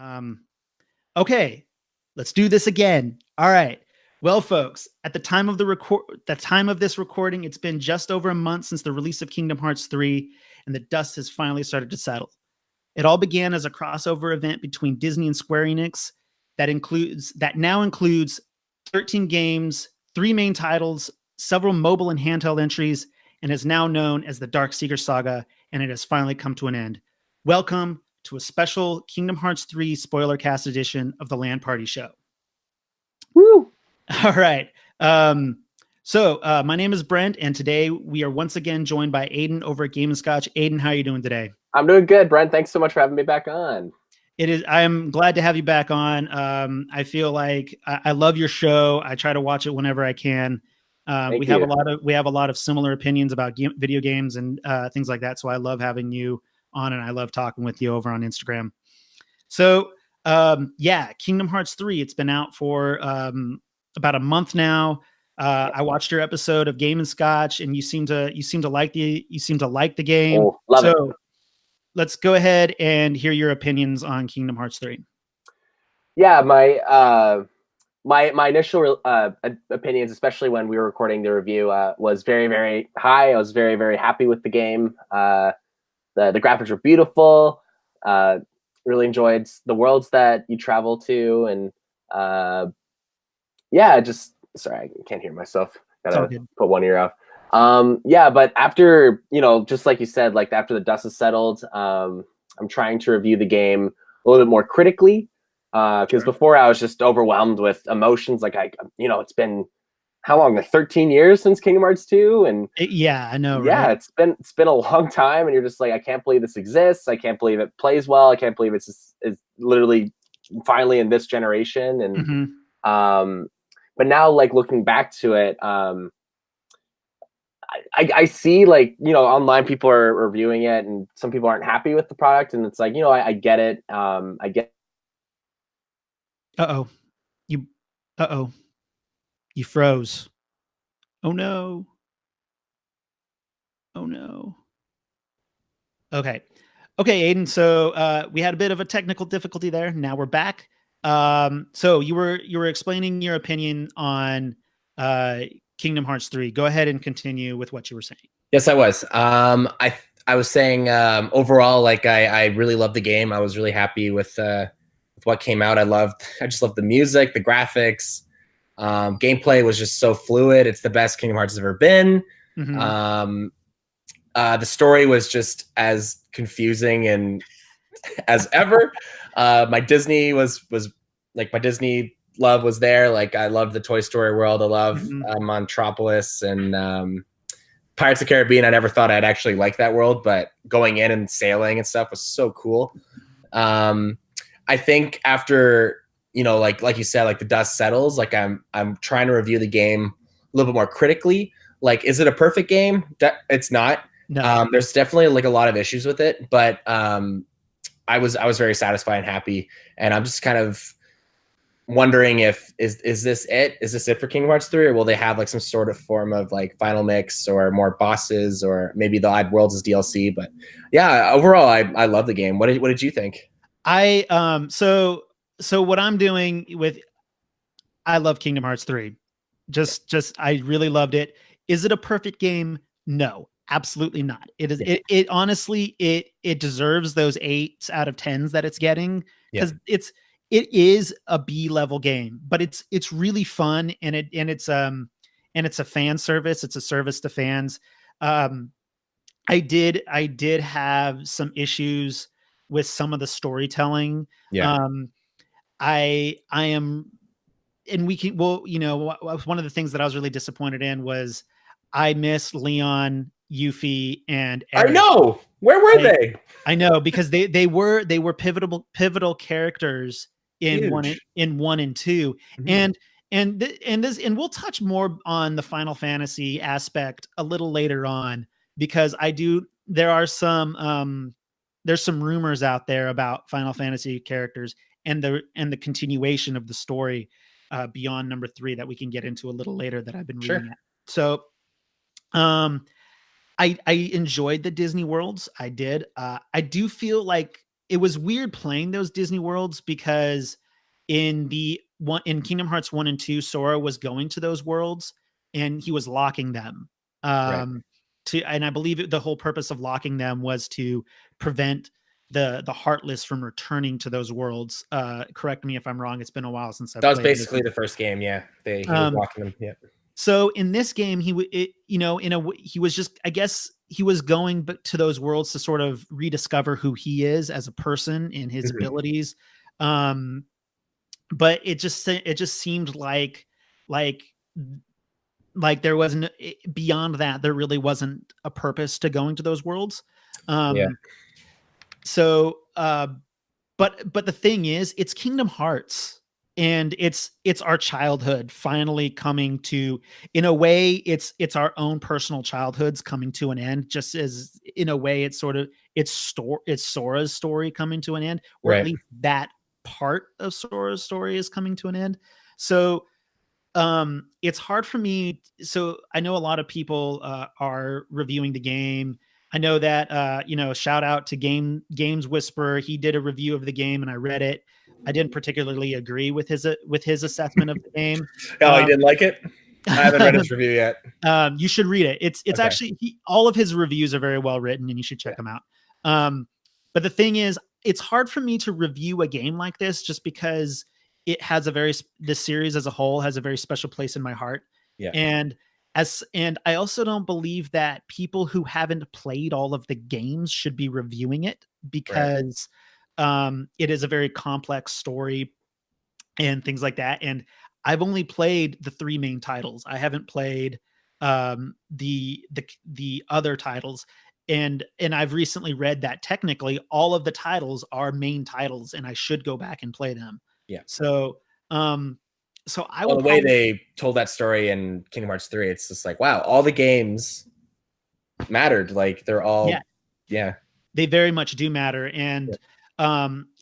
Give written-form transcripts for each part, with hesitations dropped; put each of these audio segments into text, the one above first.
Um, okay, let's do this again. All right. Well, folks, at the time of this recording, it's been just over a month since the release of Kingdom Hearts 3, and the dust has finally started to settle. It all began as a crossover event between Disney and Square Enix that now includes 13 games, 3 main titles, several mobile and handheld entries, and is now known as the Dark Seeker Saga, and it has finally come to an end. Welcome to a special Kingdom Hearts 3 Spoilercast edition of the LAN Party Show. Woo! All right. My name is Brent, and today we are once again joined by Aiden over at Game and Scotch. Aiden, how are you doing today? I'm doing good, Brent. Thanks so much for having me back on. I'm glad to have you back on. I feel like I love your show. I try to watch it whenever I can. We have a lot of similar opinions about video games and things like that. So I love having you on, and I love talking with you over on Instagram. So Kingdom Hearts 3. It's been out for about a month now. I watched your episode of Game and Scotch, and you seem to like the game. Oh, love it. Let's go ahead and hear your opinions on Kingdom Hearts 3. Yeah, my initial opinions, especially when we were recording the review, was very, very high. I was very, very happy with the game. The graphics were beautiful. Really enjoyed the worlds that you travel to, and sorry, I can't hear myself. Gotta put one ear off. But after, just like you said, like after the dust has settled, I'm trying to review the game a little bit more critically. Because before I was just overwhelmed with emotions. Like it's been how long? Like 13 years since Kingdom Hearts 2, and I know. Yeah, right? It's been a long time, and you're just like, I can't believe this exists. I can't believe it plays well. I can't believe it's literally finally in this generation. And but now, like looking back to it, I see, like, online people are reviewing it, and some people aren't happy with the product, and it's like, I get it. I get. You froze. Oh no. Okay, Aiden. So we had a bit of a technical difficulty there. Now we're back. So you were explaining your opinion on Kingdom Hearts 3. Go ahead and continue with what you were saying. Yes, I was. I was saying overall, like I really loved the game. I was really happy with what came out. I just loved the music, the graphics. Gameplay was just so fluid. It's the best Kingdom Hearts has ever been. The story was just as confusing and as ever. My Disney my Disney love was there. Like, I loved the Toy Story world. I love Montropolis and Pirates of the Caribbean. I never thought I'd actually like that world, but going in and sailing and stuff was so cool. I think after, like you said, like the dust settles, like I'm trying to review the game a little bit more critically. Like, is it a perfect game? It's not. No. There's definitely like a lot of issues with it, but I was very satisfied and happy, and I'm just kind of wondering if is this it? Is this it for Kingdom Hearts 3, or will they have like some sort of form of like final mix or more bosses, or maybe they'll add worlds as DLC? But yeah, overall, I love the game. What did you think? So what I'm doing with, I love Kingdom Hearts 3. Just I really loved it. Is it a perfect game? No, absolutely not. It is. It honestly, it deserves those 8 out of 10s that it's getting, because it is a B-level game, but it's really fun, and it's a fan service. It's a service to fans. I did have some issues with some of the storytelling. I am, and we can, one of the things that I was really disappointed in was I missed Leon, Yuffie, and Eric. I know. Where were they? I know, because they were pivotal characters in Huge. 1 and 2. And we'll touch more on the Final Fantasy aspect a little later on, because there's some rumors out there about Final Fantasy characters and the continuation of the story beyond number 3 that we can get into a little later, that I've been reading at. So I enjoyed the Disney worlds. I did. I do feel like it was weird playing those Disney worlds because in Kingdom Hearts 1 and 2, Sora was going to those worlds and he was locking them. And I believe the whole purpose of locking them was to prevent the Heartless from returning to those worlds. Correct me if I'm wrong. It's been a while since I've played. That was played basically the first game. Yeah, he was locking them. Yeah. So in this game, he was just, I guess he was going to those worlds to sort of rediscover who he is as a person and his abilities. But it just seemed like there wasn't, beyond that, there really wasn't a purpose to going to those worlds. So, but the thing is, it's Kingdom Hearts. And it's our childhood finally coming to, in a way, it's our own personal childhoods coming to an end, just as in a way it's Sora's story coming to an end, or at least that part of Sora's story is coming to an end. So it's hard for me. So I know a lot of people are reviewing the game. I know that shout out to Games Whisperer. He did a review of the game and I read it. I didn't particularly agree with his assessment of the game. Oh, he didn't like it? I haven't read his review yet. You should read it. It's okay. Actually, all of his reviews are very well written and you should check them out. But the thing is, it's hard for me to review a game like this just because it has this series as a whole has a very special place in my heart. Yeah. And I also don't believe that people who haven't played all of the games should be reviewing it because it is a very complex story and things like that. And I've only played the 3 main titles. I haven't played the other titles. And I've recently read that technically all of the titles are main titles and I should go back and play them. Yeah. So the way they told that story in Kingdom Hearts 3, it's just like, wow, all the games mattered. Like they're all, they very much do matter. And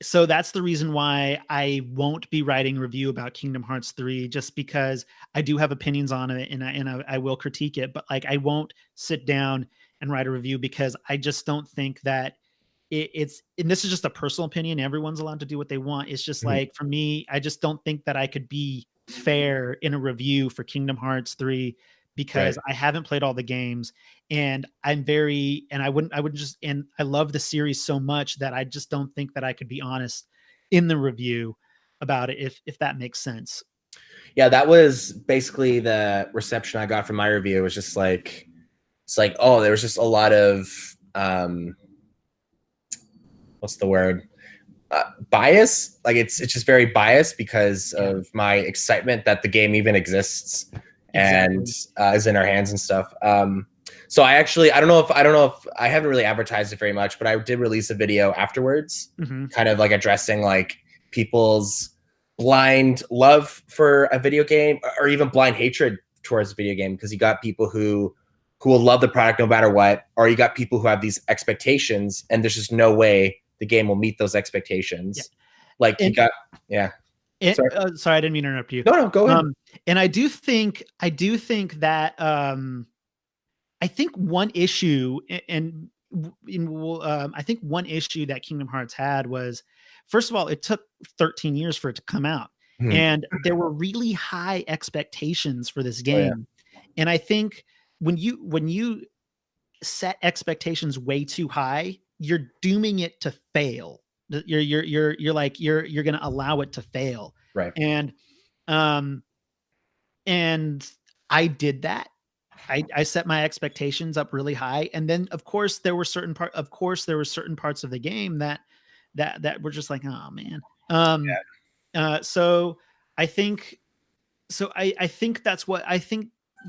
so that's the reason why I won't be writing a review about Kingdom Hearts 3, just because I do have opinions on it and I will critique it, but like I won't sit down and write a review because I just don't think that it's, and this is just a personal opinion. Everyone's allowed to do what they want. It's just like, for me, I just don't think that I could be fair in a review for Kingdom Hearts 3 because I haven't played all the games and I love the series so much that I just don't think that I could be honest in the review about it, if that makes sense. Yeah, that was basically the reception I got from my review. It was just like, it's like, oh, there was just a lot of, what's the word? Bias. Like it's just very biased because of my excitement that the game even exists and is in our hands and stuff. So I don't know if I haven't really advertised it very much, but I did release a video afterwards, kind of like addressing like people's blind love for a video game or even blind hatred towards a video game. Because you got people who will love the product no matter what, or you got people who have these expectations and there's just no way the game will meet those expectations. Yeah. Like sorry, I didn't mean to interrupt you. No, go ahead. And I do think that I think one issue I think one issue that Kingdom Hearts had was, first of all, it took 13 years for it to come out. And there were really high expectations for this game. And I think when you set expectations way too high, you're dooming it to fail. You're going to allow it to fail. Right. And I did that. I set my expectations up really high. And then of course there were certain parts of the game that were just like, oh man. So I think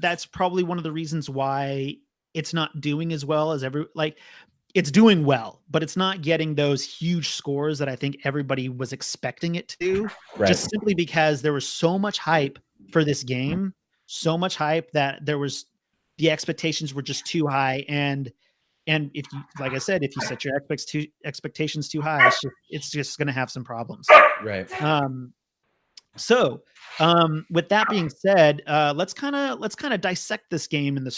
that's probably one of the reasons why it's not doing as well as it's doing well, but it's not getting those huge scores that I think everybody was expecting it to, just simply because there was so much hype for this game, so much hype that the expectations were just too high. And if you, like I said, if you set your expectations too high, it's just going to have some problems. Right. So with that being said, let's kind of dissect this game and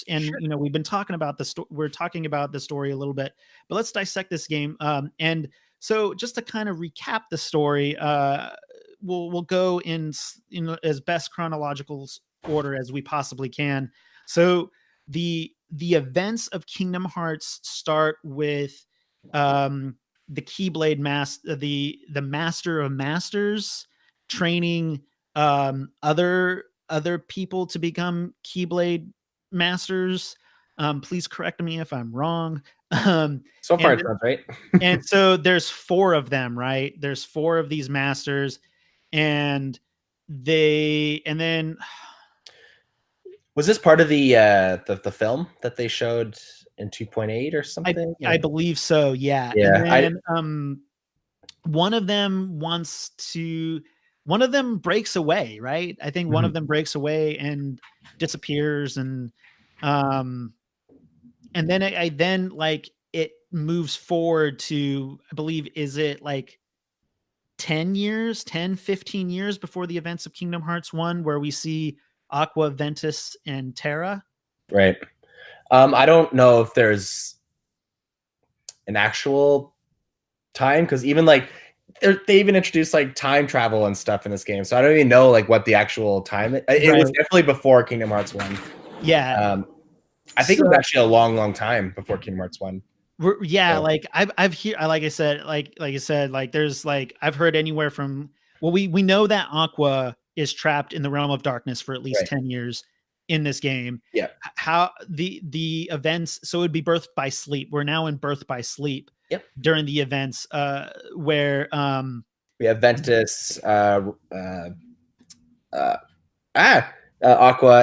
we've been talking about we're talking about the story a little bit, but let's dissect this game. And So just to kind of recap the story, we'll go in as best chronological order as we possibly can. So the events of Kingdom Hearts start with the Keyblade master, the Master of Masters, training other people to become Keyblade masters. Please correct me if I'm wrong. So far, it sounds right. And so there's 4 of them, right? There's 4 of these masters, and then was this part of the film that they showed in 2.8 or something? I believe so. Yeah. Yeah. And then, one of them breaks away, right? I think one of them breaks away and disappears, and then I then like it moves forward to, I believe, is it like 10 years, 10, 15 years before the events of Kingdom Hearts 1, where we see Aqua, Ventus, and Terra? Right. I don't know if there's an actual time, because even like they even introduced like time travel and stuff in this game, so I don't even know like what the actual time it was. Definitely before Kingdom Hearts 1. Yeah. I think it was actually a long time before Kingdom Hearts 1. Yeah, so. Like I've heard, like I said, there's like, I've heard anywhere from, well, we know that Aqua is trapped in the realm of darkness for at least 10 years in this game. Yeah. How the events, so it would be Birth by Sleep. We're now in Birth by Sleep. Yep. During the events where we have Ventus, Aqua,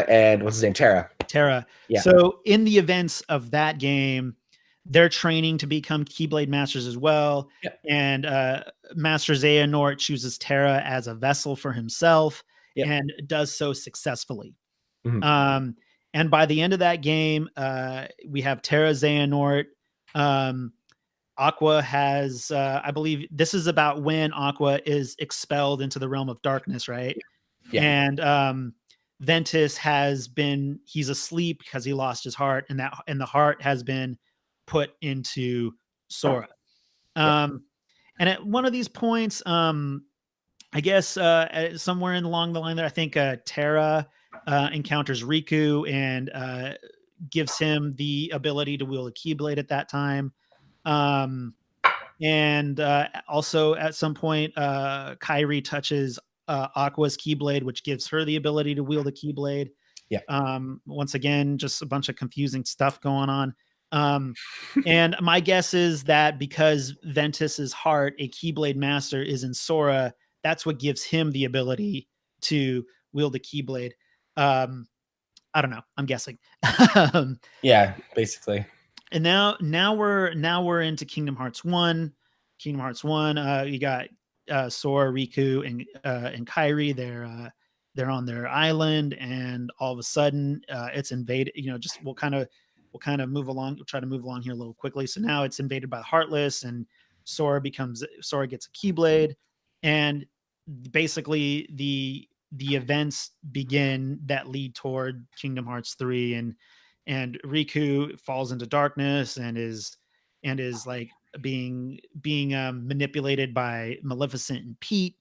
and what's his name? Terra. Yeah. So in the events of that game, they're training to become Keyblade masters as well. Yep. And Master Xehanort chooses Terra as a vessel for himself, and does so successfully. Mm-hmm. And by the end of that game, we have Terra, Xehanort. Aqua has, I believe this is about when Aqua is expelled into the realm of darkness, right? Yeah. And Ventus he's asleep because he lost his heart, and the heart has been put into Sora. And at one of these points, I guess somewhere along the line there, I think Terra encounters Riku and gives him the ability to wield a Keyblade at that time. And also at some point, Kairi touches Aqua's Keyblade, which gives her the ability to wield a Keyblade. Yeah. Once again, just a bunch of confusing stuff going on. And my guess is that because Ventus's heart, a Keyblade master, is in Sora, that's what gives him the ability to wield a Keyblade. I don't know. I'm guessing. Yeah, basically. And now we're into Kingdom Hearts 1. Kingdom Hearts 1, you got Sora, Riku, and Kairi. They're on their island, and all of a sudden it's invaded. We'll kind of move along. We'll try to move along here a little quickly. So now it's invaded by the Heartless, and Sora gets a Keyblade, and basically the events begin that lead toward Kingdom Hearts 3, and Riku falls into darkness and is like being manipulated by Maleficent and Pete.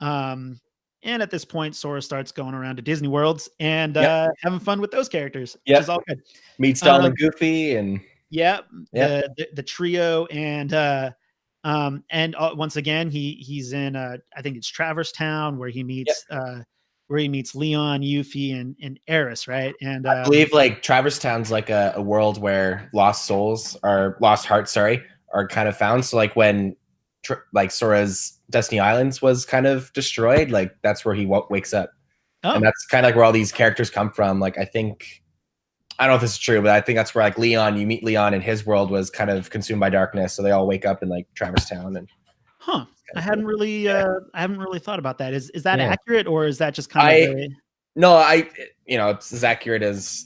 And at this point, Sora starts going around to Disney Worlds and having fun with those characters, which is all good. Meets Donald and Goofy, and the trio, and once again he's in I think it's Traverse Town, where he meets Leon, Yuffie, and Aeris, right? And I believe like Traverse Town's like a world where lost hearts are kind of found. So like when like Sora's Destiny Islands was kind of destroyed, like that's where he wakes up. And that's kind of like where all these characters come from. Like I don't know if this is true, but I think that's where like Leon, you meet Leon, and his world was kind of consumed by darkness, so they all wake up in like Traverse Town. And I haven't really thought about that. Is that accurate, or is that just kind of no, it's as accurate as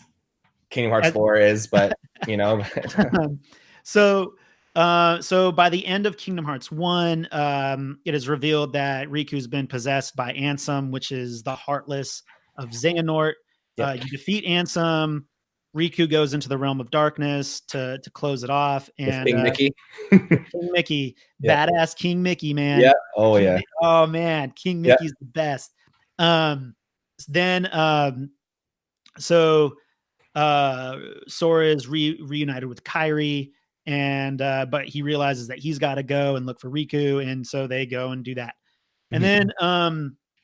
Kingdom Hearts 4 is, but So by the end of Kingdom Hearts 1, it is revealed that Riku's been possessed by Ansem, which is the Heartless of Xehanort. You defeat Ansem. Riku goes into the realm of darkness to close it off, and King Mickey, King Mickey, badass King Mickey, man. Yeah. Oh yeah. Oh man, King Mickey's the best. Then so Sora is reunited with Kairi, and but he realizes that he's got to go and look for Riku, and so they go and do that. And then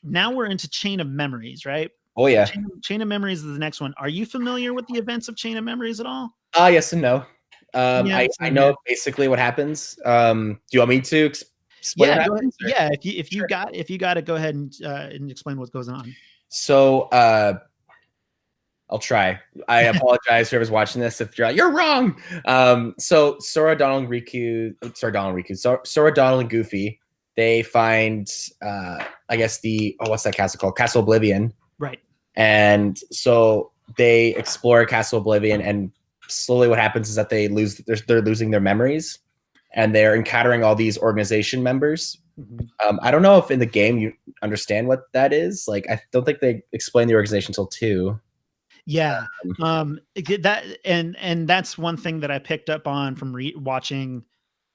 now we're into Chain of Memories, right? Oh yeah. Chain of Memories is the next one. Are you familiar with the events of Chain of Memories at all? Yes and no. I know basically what happens. Do you want me to explain? Yeah, if you got to go ahead and explain what goes on. So I'll try. I apologize to whoever's watching this if you're like, you're wrong. So Sora, Donald, and Goofy, they find I guess what's that castle called? Castle Oblivion. Right. And so they explore Castle Oblivion, and slowly what happens is that they're losing their memories, and they're encountering all these organization members. I don't know if in the game you understand what that is. Like, I don't think they explain the organization until 2. Yeah. That and that's one thing that I picked up on from watching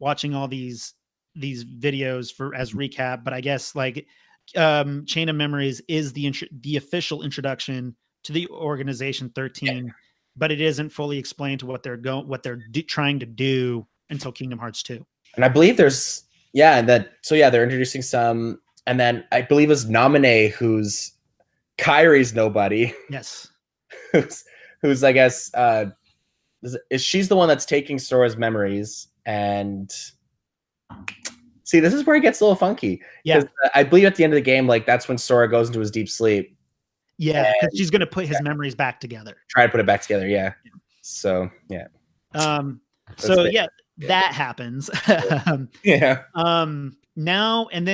all these videos as recap. But I guess like Chain of Memories is the official introduction to the Organization 13, but it isn't fully explained to what they're trying to do until Kingdom Hearts 2. And I believe there's they're introducing some, and then I believe it's Naminé, who's Kairi's nobody. Yes. who's I guess she's the one that's taking Sora's memories, and see, this is where it gets a little funky. Yeah, I believe at the end of the game, like that's when Sora goes into his deep sleep. Yeah, because she's gonna put his memories back together. Try to put it back together. Yeah. So yeah. That happens. Yeah. Now and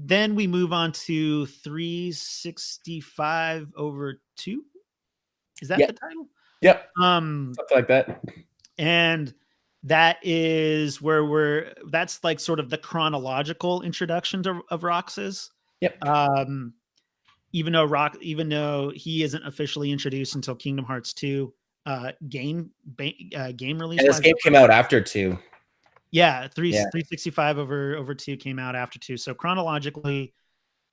then we move on to 365 over 2. Is that the title? Yep. Something like that. And that is where that's like sort of the chronological introduction of Roxas. Yep. Even though he isn't officially introduced until Kingdom Hearts 2 game release. And this game came out after 2. Yeah, 365 over 2 came out after 2. So chronologically,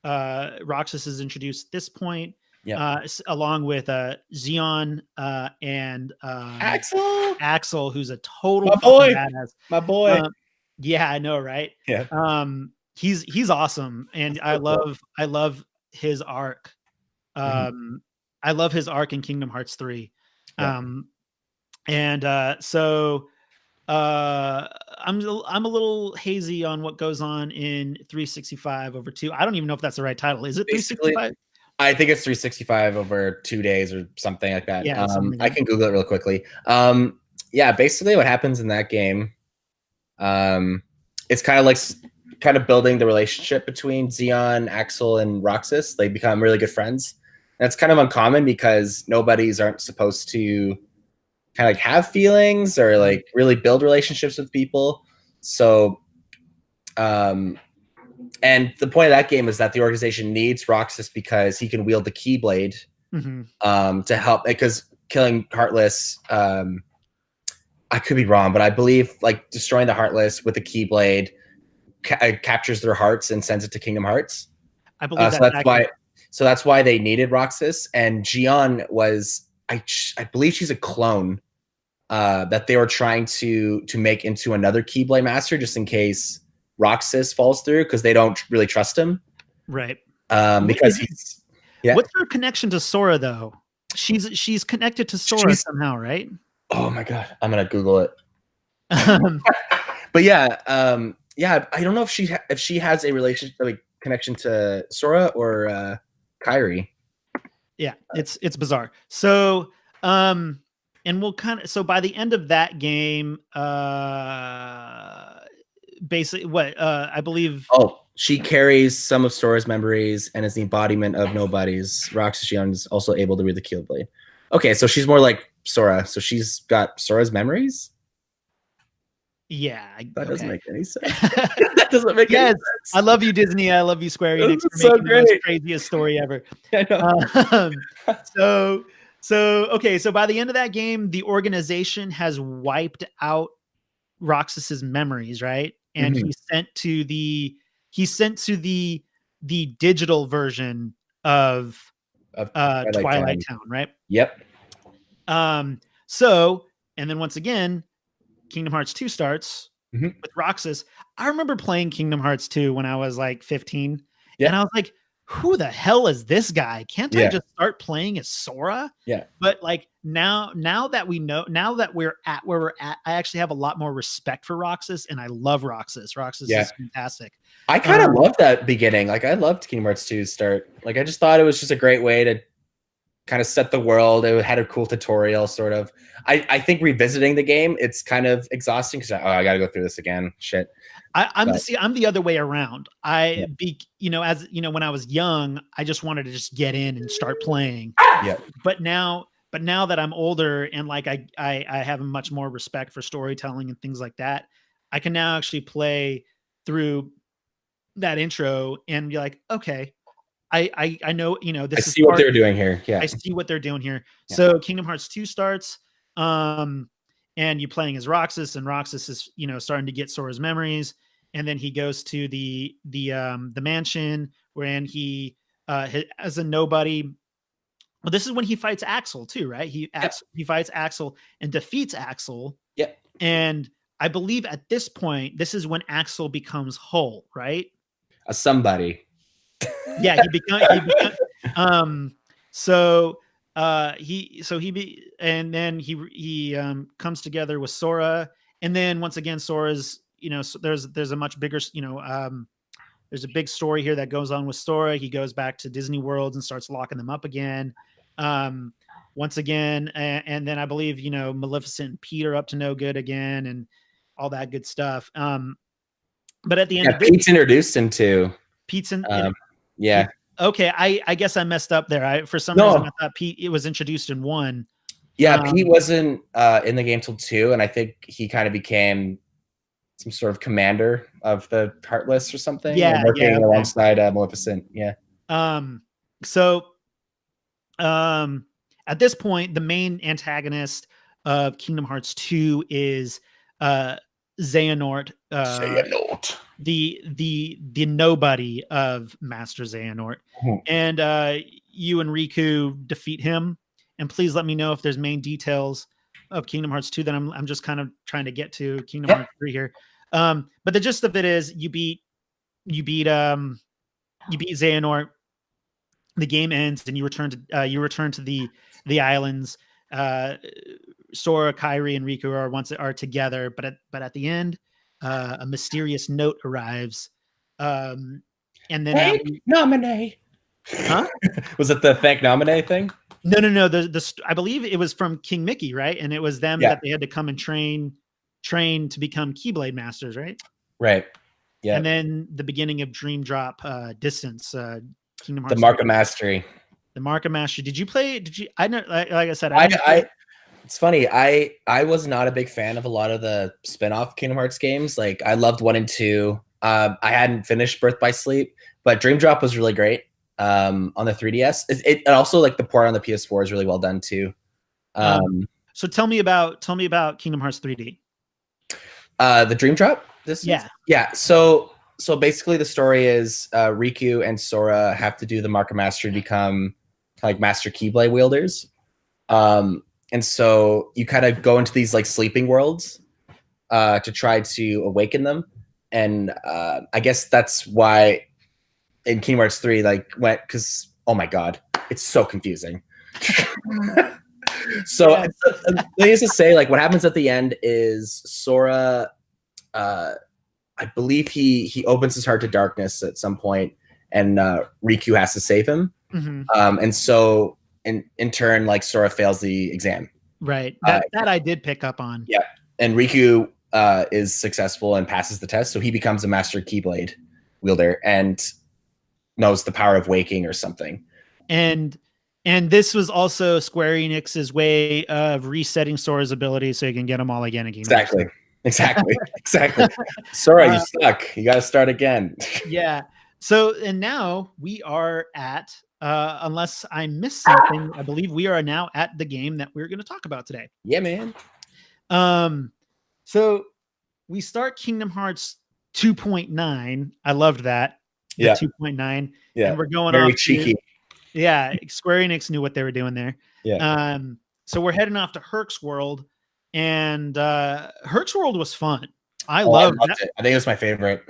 Roxas is introduced at this point. Yeah. Along with Xeon and Axel, who's a total badass. My boy. Yeah, I know, right? Yeah. He's awesome, and I love his arc. I love his arc in Kingdom Hearts 3. Yeah. So I'm a little hazy on what goes on in 365 over 2. I don't even know if that's the right title. Is it 365? I think it's 365 over 2 days or something like that. Yeah, I can Google it real quickly. Basically what happens in that game, it's kind of building the relationship between Xeon, Axel, and Roxas. They become really good friends. That's kind of uncommon because nobodies aren't supposed to kind of like have feelings or like really build relationships with people. So, and the point of that game is that the organization needs Roxas because he can wield the Keyblade to help, because killing Heartless, I could be wrong, but I believe like destroying the Heartless with the Keyblade captures their hearts and sends it to Kingdom Hearts. I believe so that's why they needed Roxas. And Gion was, I believe she's a clone that they were trying to make into another Keyblade Master just in case Roxas falls through, because they don't really trust him. Right. Because he's What's her connection to Sora though? She's connected to Sora somehow, right? Oh my god, I'm gonna Google it. But I don't know if she has a relationship, like connection to Sora or Kairi. Yeah, it's bizarre. So and we'll by the end of that game, basically what I believe. Oh, she carries some of Sora's memories and is the embodiment of nobody's. Roxas Gion is also able to read the Keyblade. Okay, so she's more like Sora. So she's got Sora's memories. Yeah, that doesn't make any sense. That doesn't make any sense. I love you, Disney. I love you, Square Enix, for making the most craziest story ever. I know. So okay, so by the end of that game, the organization has wiped out Roxas's memories, right? And Mhm. he sent to the digital version of Of Twilight Town, right? Yep. So, and then once again, Kingdom Hearts 2 starts Mhm. with Roxas. I remember playing Kingdom Hearts 2 when I was like 15, Yeah. and I was like, who the hell is this guy? Can't I Yeah. just start playing as Sora? Yeah. But like now that we know, now that we're at where we're at, I actually have a lot more respect for Roxas, and I love Roxas. Roxas Yeah. is fantastic. I kind of loved that beginning. Like I loved Kingdom Hearts 2's start. Like I just thought it was just a great way to kind of set the world. It had a cool tutorial, sort of. I think revisiting the game, it's kind of exhausting because I got to go through this again. Shit. I'm the other way around. As you know, when I was young, I just wanted to just get in and start playing. Yeah. But now that I'm older and like I have much more respect for storytelling and things like that, I can now actually play through that intro and be like, okay, I know, you know, this I see what they're doing here. Yeah. I see what they're doing here. Yeah. So Kingdom Hearts 2 starts, and you're playing as Roxas, and Roxas is, you know, starting to get Sora's memories, and then he goes to the mansion wherein he as a nobody. Well, this is when he fights Axel too, right? He fights Axel and defeats Axel. Yeah. And I believe at this point, this is when Axel becomes whole, right? A somebody. Yeah, he comes together with Sora, and then once again Sora's, you know, there's a much bigger, you know, there's a big story here that goes on with Sora. He goes back to Disney World and starts locking them up again. Once again, and then I believe, you know, Maleficent and Pete are up to no good again, and all that good stuff. But at the end, Pete's introduced into Pete's in. Yeah. Okay, I guess I messed up there. For some reason, I thought Pete it was introduced in 1. Yeah, Pete wasn't in the game till 2, and I think he kind of became some sort of commander of the Heartless or something. Yeah, working alongside Maleficent. Yeah. At this point, the main antagonist of Kingdom Hearts 2 is Xehanort. Xehanort. The nobody of Master Xehanort. And you and Riku defeat him. And please let me know if there's main details of Kingdom Hearts 2 that I'm just kind of trying to get to Kingdom Hearts 3 here. But the gist of it is you beat Xehanort. The game ends and you return to the islands. Sora, Kairi, and Riku are together, but at the end, a mysterious note arrives. And then thank nominee. Huh? Was it the thank nominee thing? No. I believe it was from King Mickey, right? And it was them that they had to come and train to become Keyblade masters, right? Right. Yeah. And then the beginning of Dream Drop Distance, Kingdom Hearts. The Mark of Mastery. The Mark of Mastery. Did you play? Did you? I know. Like I said, it's funny. I was not a big fan of a lot of the spin-off Kingdom Hearts games. Like I loved 1 and 2. I hadn't finished Birth by Sleep, but Dream Drop was really great on the 3DS. It also, like, the port on the PS4 is really well done too. So tell me about Kingdom Hearts 3D. The Dream Drop. Yeah. So basically, the story is Riku and Sora have to do the Mark of Mastery to become like Master Keyblade wielders. And so you kind of go into these like sleeping worlds to try to awaken them. And I guess that's why in Kingdom Hearts 3, like, because, oh my God, it's so confusing. So needless to say, like, what happens at the end is Sora, I believe he opens his heart to darkness at some point, and Riku has to save him. Mm-hmm. And so in turn, like, Sora fails the exam. Right. That I did pick up on. Yeah. And Riku is successful and passes the test, so he becomes a Master Keyblade wielder and knows the power of waking or something. And this was also Square Enix's way of resetting Sora's ability so he can get them all again. Exactly. Sora, you suck. You got to start again. Yeah. So, and now we are at unless I missed something, I believe we are now at the game that we're going to talk about today. Yeah, man. So we start Kingdom Hearts 2.9. I loved that. The 2.9. Yeah. And we're going very off cheeky. Square Enix knew what they were doing there. Yeah. So we're heading off to Herc's World, and Herc's World was fun. I loved it. I think it was my favorite.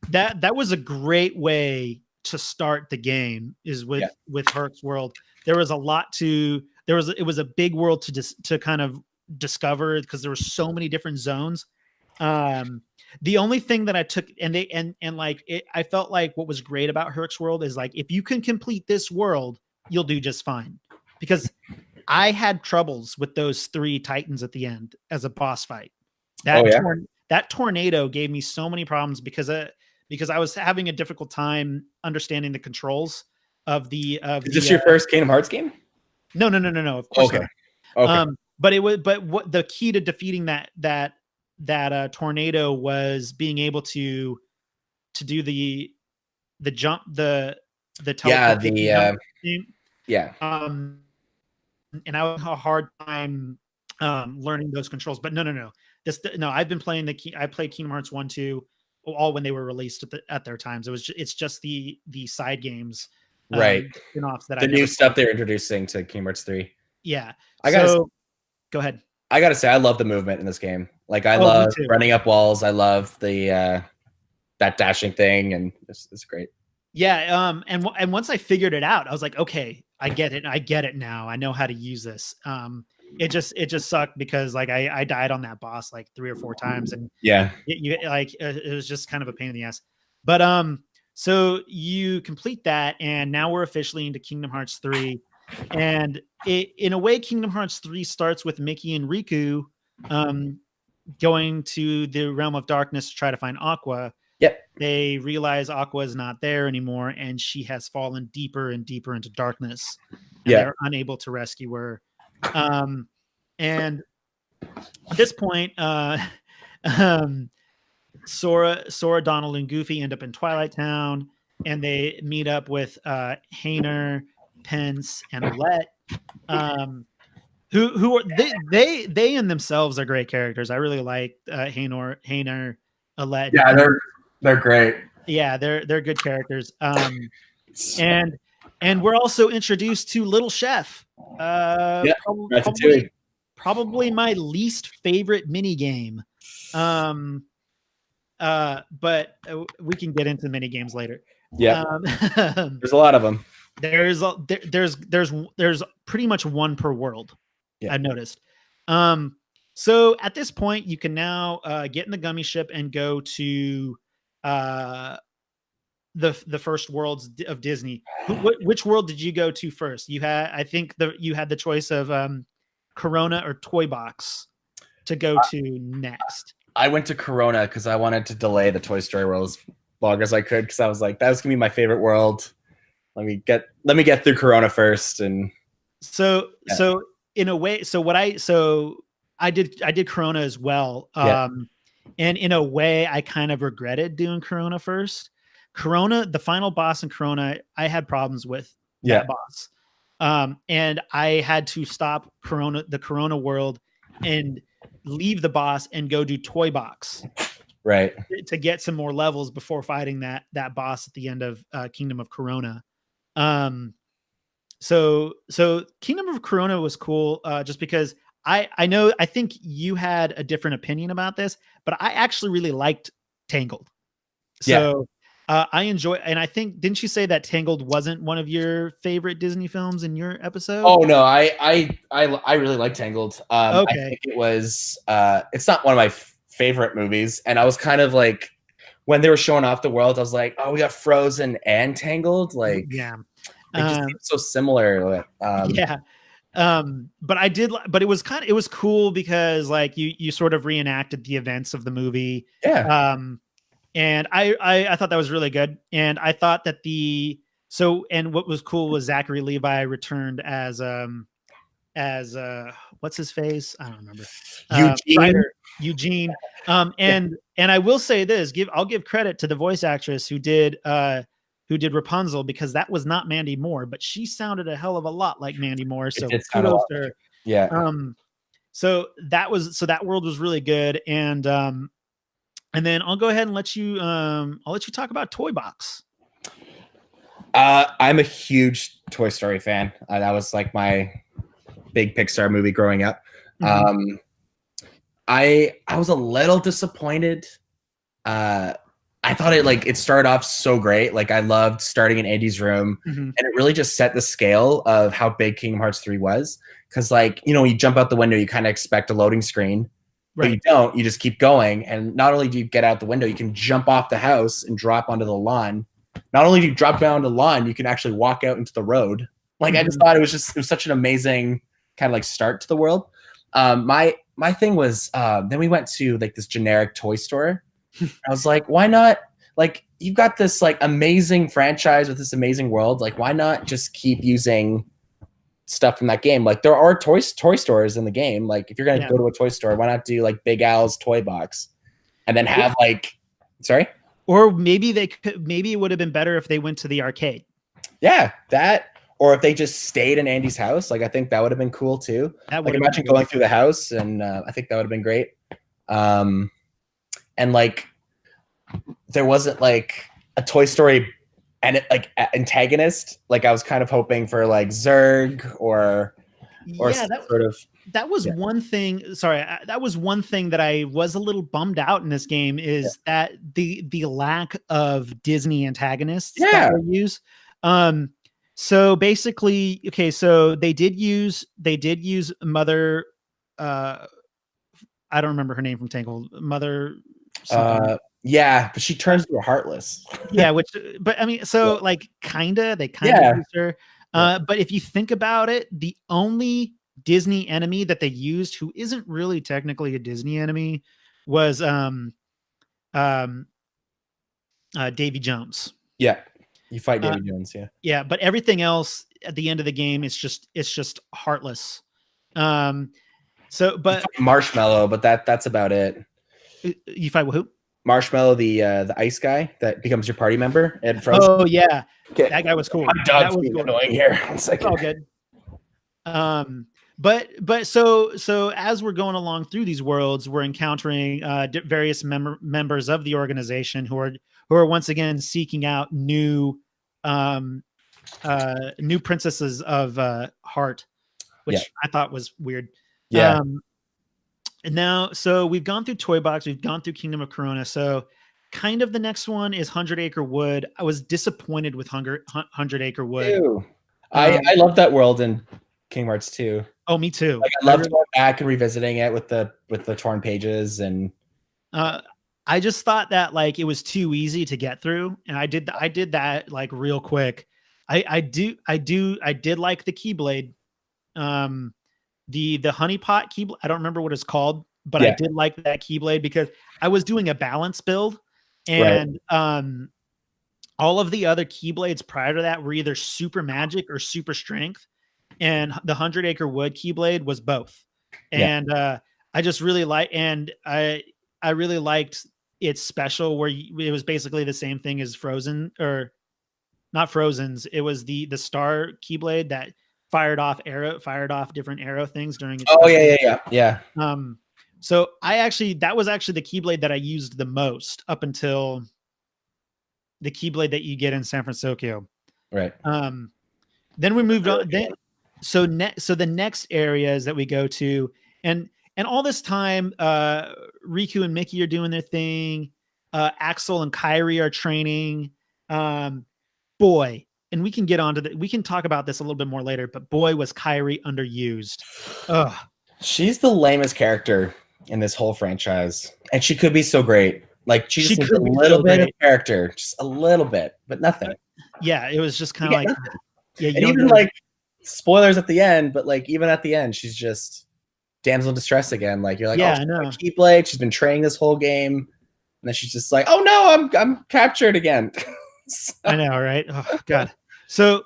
That was a great way to start the game, is with Herc's World. There was a lot it was a big world to kind of discover, because there were so many different zones. The only thing that I took, I felt like what was great about Herc's World is, like, if you can complete this world, you'll do just fine. Because I had troubles with those 3 Titans at the end as a boss fight. That tornado gave me so many problems because I was having a difficult time understanding the controls of the. Is this your first Kingdom Hearts game? No. Of course not. Okay. But what the key to defeating that tornado was being able to do the jump, the and I would have a hard time learning those controls. But no. I've been playing I played Kingdom Hearts 1, 2, all when they were released at their times. It's just the side games, right? Spin-offs that the new stuff they're introducing to Kingdom Hearts 3. Yeah, go ahead. I gotta say, I love the movement in this game. Like, I love running up walls. I love the that dashing thing, and it's great. Yeah, and once I figured it out, I was like, okay, I get it now. I know how to use this. It just sucked because, like, I died on that boss like 3 or 4 times, and it was just kind of a pain in the ass. But so you complete that, and now we're officially into Kingdom Hearts 3. And in a way, Kingdom Hearts 3 starts with Mickey and Riku going to the Realm of Darkness to try to find Aqua. Yep. They realize Aqua is not there anymore, and she has fallen deeper and deeper into darkness. Yeah. They're unable to rescue her. And at this point, Sora, Donald, and Goofy end up in Twilight Town, and they meet up with Hayner, Pence, and Alette. Who are they in themselves are great characters. I really like Hayner, Alette. Yeah, they're great. Yeah, they're good characters. And we're also introduced to Little Chef. Probably my least favorite mini game. But we can get into mini games later. Yeah, there's a lot of them. There's pretty much one per world. Yeah. I've noticed. So at this point, you can now get in the gummy ship and go to the first worlds of Disney. Which world did you go to first? You had the choice of Corona or Toy Box to go to next. I went to Corona because I wanted to delay the Toy Story world as long as I could, because I was like, that was gonna be my favorite world. Let me get through Corona first. And so in a way, I did Corona as well. And in a way, I kind of regretted doing Corona first. Corona, the final boss in Corona, I had problems with that boss. And I had to stop the Corona world and leave the boss and go do Toy Box. Right. To get some more levels before fighting that boss at the end of Kingdom of Corona. So Kingdom of Corona was cool, just because I think you had a different opinion about this, but I actually really liked Tangled. So I enjoy, and I think, didn't you say that Tangled wasn't one of your favorite Disney films in your episode? Oh no, I really like Tangled. Okay. I think it was it's not one of my favorite movies, and I was kind of like, when they were showing off the world, I was like, oh, we got Frozen and Tangled, like, yeah, it just seems so similar. But it was cool because, like, you sort of reenacted the events of the movie. Yeah. And I thought that was really good. And I thought that and what was cool was Zachary Levi returned as what's his face? I don't remember. Eugene. And I will say this, I'll give credit to the voice actress who who did Rapunzel, because that was not Mandy Moore, but she sounded a hell of a lot like Mandy Moore. So kudos to her. Yeah. So that world was really good. And then I'll go ahead and let you talk about Toy Box. I'm a huge Toy Story fan. That was like my big Pixar movie growing up. Mm-hmm. I was a little disappointed. I thought it started off so great. Like I loved starting in Andy's room, and it really just set the scale of how big Kingdom Hearts 3 was. Because you jump out the window, you kind of expect a loading screen, but you don't. You just keep going, and not only do you get out the window, you can jump off the house and drop onto the lawn. Not only do you drop down the lawn, you can actually walk out into the road. Like I just thought it was such an amazing kind of like start to the world. My thing was then we went to like this generic toy store. I was like, why not? Like you've got this like amazing franchise with this amazing world. Like why not just keep using stuff from that game? Like there are toy stores in the game. Like if you're gonna go to a toy store, why not do like Big Al's Toy Box, and then have sorry. Or maybe it would have been better if they went to the arcade. Yeah, that. Or if they just stayed in Andy's house, like I think that would have been cool too. Like imagine going through the house, and I think that would have been great. And like there wasn't like a Toy Story and antagonist. Like I was kind of hoping for like Zurg or that was one thing. Sorry, that was one thing that I was a little bummed out in this game is that the lack of Disney antagonists that they use. So basically, okay, so they did use Mother. I don't remember her name from Tangled. Mother. Yeah, but she turns to a Heartless. Yeah, but I mean, so like they kind of used her. But if you think about it, the only Disney enemy that they used, who isn't really technically a Disney enemy, was Davy Jones. Yeah, you fight Davy Jones. Yeah, but everything else at the end of the game is just Heartless. So, but Marshmallow, but that's about it. You fight who? Marshmallow, the ice guy that becomes your party member at Frozen. Oh yeah, that guy was cool. My dog's being annoying here. It's all good. But so as we're going along through these worlds, we're encountering various members of the organization who are once again seeking out new princesses of heart, which I thought was weird. Yeah. And now, so we've gone through Toy Box, we've gone through Kingdom of Corona. So kind of the next one is 100 Acre Wood. I was disappointed with 100 Acre Wood. Ew. I love that world in Kingdom Hearts 2. Oh, me too. Like I loved going back and revisiting it with the torn pages, and I just thought that like it was too easy to get through, and I did that like real quick. I did like the Keyblade. The honeypot keyblade, I don't remember what it's called, but I did like that Keyblade because I was doing a balance build, and all of the other Keyblades prior to that were either super magic or super strength, and the 100 Acre Wood Keyblade was both. And I just really I really liked its special where it was basically the same thing as Frozen, or not Frozen's. It was the Star Keyblade that fired off different arrow things during its yeah. So that was actually the Keyblade that I used the most up until the Keyblade that you get in San Francisco. Right. Then we moved on. So the next areas that we go to, and all this time, Riku and Mickey are doing their thing. Axel and Kairi are training. Boy. And we can get onto we can talk about this a little bit more later, but boy, was Kairi underused. Ugh. She's the lamest character in this whole franchise. And she could be so great. Like she just needs a little bit of character, just a little bit, but nothing. Yeah, it was just kind of like nothing. And even like spoilers at the end, but like even at the end, she's just damsel in distress again. Like you're like, I know. Keyblade, she's been training this whole game, and then she's just like, oh no, I'm captured again. I know, right? Oh God. So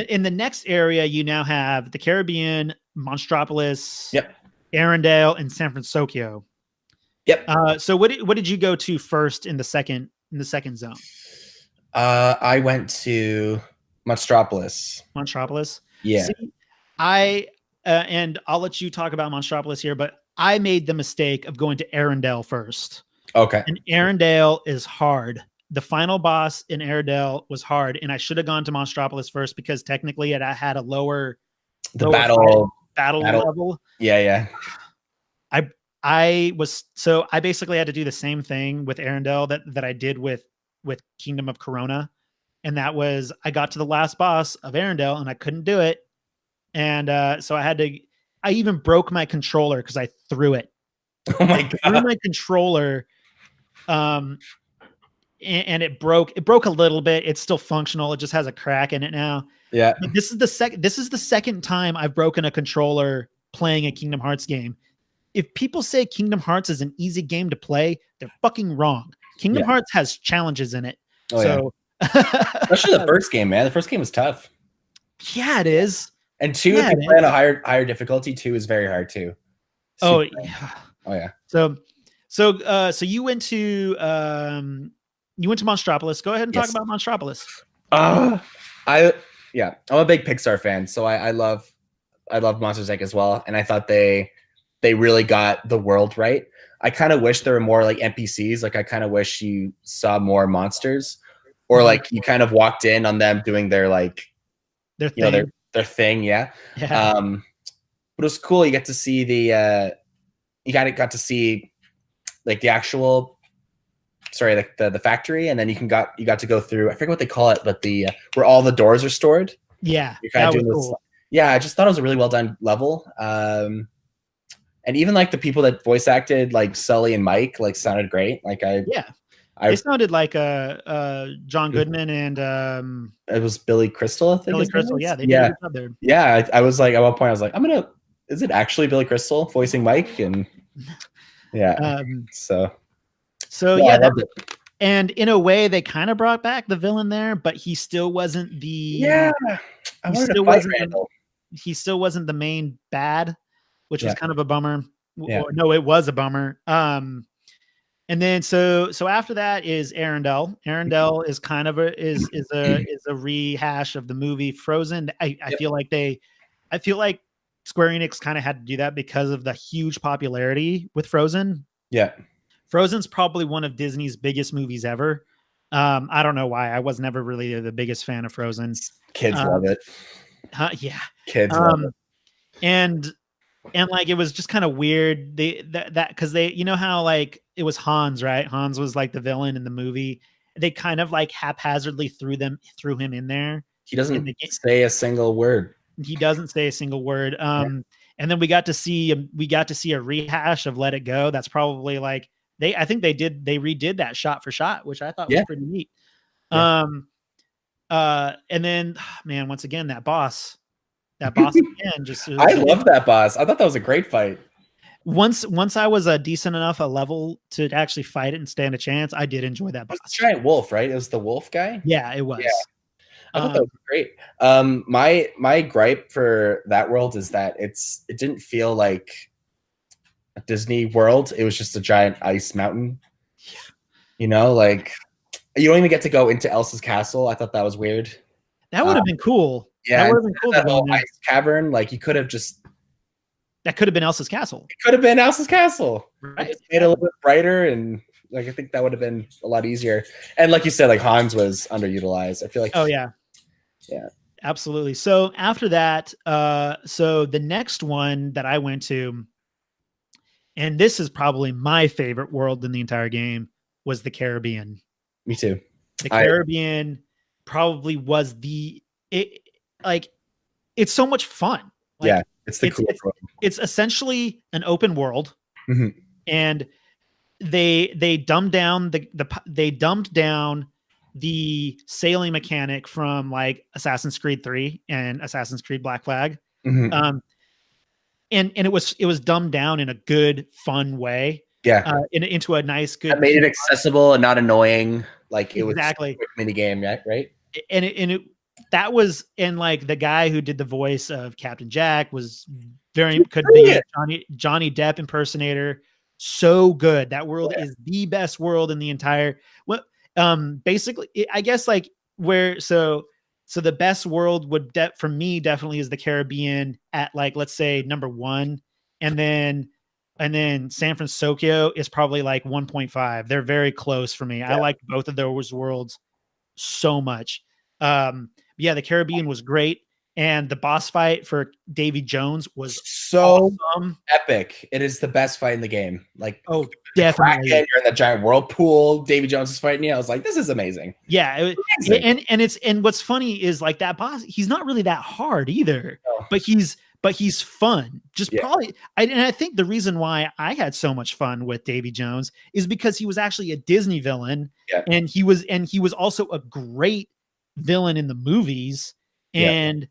in the next area, you now have the Caribbean, Monstropolis, Arendelle, and San Francisco. Yep. So what did you go to first in the second zone? I went to Monstropolis. Monstropolis. Yeah. See, and I'll let you talk about Monstropolis here, but I made the mistake of going to Arendelle first. Okay. And Arendelle is hard. The final boss in Arendelle was hard, and I should have gone to Monstropolis first because technically it had a lower battle level. Yeah. I basically had to do the same thing with Arendelle that I did with Kingdom of Corona. And that was, I got to the last boss of Arendelle and I couldn't do it. And so I even broke my controller because I threw it. Oh my God. I threw my controller, and it broke a little bit. It's still functional. It just has a crack in it now. Yeah. But this is the second time I've broken a controller playing a Kingdom Hearts game. If people say Kingdom Hearts is an easy game to play, they're fucking wrong. Kingdom Hearts has challenges in it. Especially the first game, man. The first game was tough. Yeah, it is. And 2, if you play on a higher difficulty, 2 is very hard too. Oh yeah. So you went to Monstropolis. Go ahead and talk about Monstropolis. I'm a big Pixar fan, so I love Monsters Inc. as well, and I thought they really got the world right. I kind of wish there were more like NPCs. Like I kind of wish you saw more monsters, or like you kind of walked in on them doing their thing. Their thing. Yeah. But it was cool. You get to see got to see like the actual, the factory, and then you got to go through. I forget what they call it, but where all the doors are stored. Yeah, you're kind of doing this. Cool. Yeah, I just thought it was a really well done level. And even like the people that voice acted like Sully and Mike like sounded great. Like they sounded like John Goodman and it was Billy Crystal, I think. Billy Crystal, yeah, they did a good job there. Yeah, I was like, at one point I was like, is it actually Billy Crystal voicing Mike? And so I loved it. And in a way, they kind of brought back the villain there, but he still wasn't the he still wasn't the main bad, which was kind of a bummer. Yeah. No, it was a bummer. And then so after that is Arendelle. Arendelle is kind of is a rehash of the movie Frozen. I feel like Square Enix kind of had to do that because of the huge popularity with Frozen. Yeah. Frozen's probably one of Disney's biggest movies ever. I don't know why. I was never really the biggest fan of Frozen. Kids love it. Yeah. Kids love it. And like it was just kind of weird. Because you know how like it was Hans, right? Hans was like the villain in the movie. They kind of like haphazardly threw him in there. He doesn't say a single word. He doesn't say a single word. And then we got to see a rehash of Let It Go. That's probably like I think they redid that shot for shot, which I thought was pretty neat. Yeah. And then man, once again, that boss again, I love that boss. I thought that was a great fight. Once I was a decent enough a level to actually fight it and stand a chance, I did enjoy that boss. It was the giant wolf, right? It was the wolf guy. Yeah, it was. Yeah. I thought that was great. My gripe for that world is that it didn't feel like a Disney world. It was just a giant ice mountain. Yeah. You know, like you don't even get to go into Elsa's castle. I thought that was weird. That would have been cool. Yeah, that would have been cool. That whole ice cavern, like you could have just. That could have been Elsa's castle. It could have been Elsa's castle. Right. Just made it a little bit brighter, and like I think that would have been a lot easier. And like you said, like Hans was underutilized. I feel like. Oh yeah. Yeah. Absolutely. So after that, so the next one that I went to, and this is probably my favorite world in the entire game, was the Caribbean. Me too. The Caribbean probably was it's so much fun. Like, yeah, it's the coolest world. It's essentially an open world, and they dumbed down the sailing mechanic from like Assassin's Creed 3 and Assassin's Creed Black Flag. And it was dumbed down in a good, fun way. Yeah. Into a nice, good. That made it accessible and not annoying. Like it exactly. was a quick mini game, right? That was, and like the guy who did the voice of Captain Jack could be a Johnny Depp impersonator. So good. That world is the best world in the entire. Well, Basically, I guess like so the best world would for me definitely is the Caribbean at like, let's say number 1, and then San Francisco is probably like 1.5. They're very close for me. Yeah. I like both of those worlds so much. Yeah, the Caribbean was great. And the boss fight for Davy Jones was so awesome. Epic. It is the best fight in the game. Like, oh, definitely. You're in the giant whirlpool. Davy Jones is fighting you. I was like, this is amazing. Yeah, and what's funny is like that boss. He's not really that hard either, but he's fun. Just probably. I think the reason why I had so much fun with Davy Jones is because he was actually a Disney villain, and he was also a great villain in the movies, and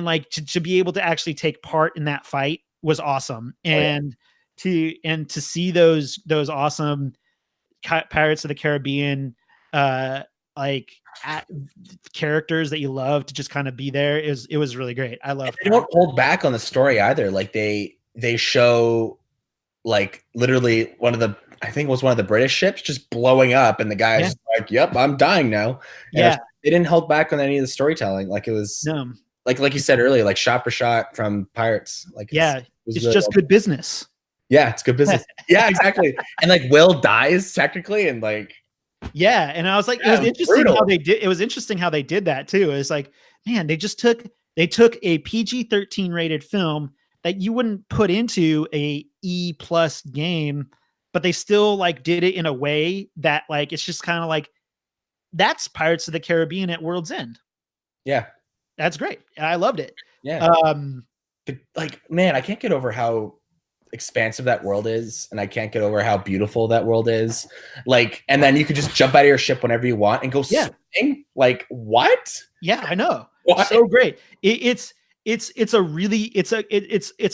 like to be able to actually take part in that fight was awesome, and to see those awesome Pirates of the Caribbean like characters that you love to just kind of be there, it was really great. I love. They don't hold back on the story either. Like they show like literally I think it was one of the British ships just blowing up, and the guy's like, "Yep, I'm dying now." And they didn't hold back on any of the storytelling. Like it was like you said earlier, like shot for shot from Pirates. Like it's really just good business. Yeah, it's good business. Yeah, exactly. And like Will dies technically, and like and I was like, it was interesting how they did. It was interesting how they did that too. It's like, man, they took a PG-13 rated film that you wouldn't put into a E+ game, but they still like did it in a way that like it's just kind of like that's Pirates of the Caribbean at World's End. Yeah, that's great. I loved it. Yeah. Like, man, I can't get over how expansive that world is, and I can't get over how beautiful that world is. Like, and then you could just jump out of your ship whenever you want and go swimming. Like, what? Yeah, I know. What? So great. It's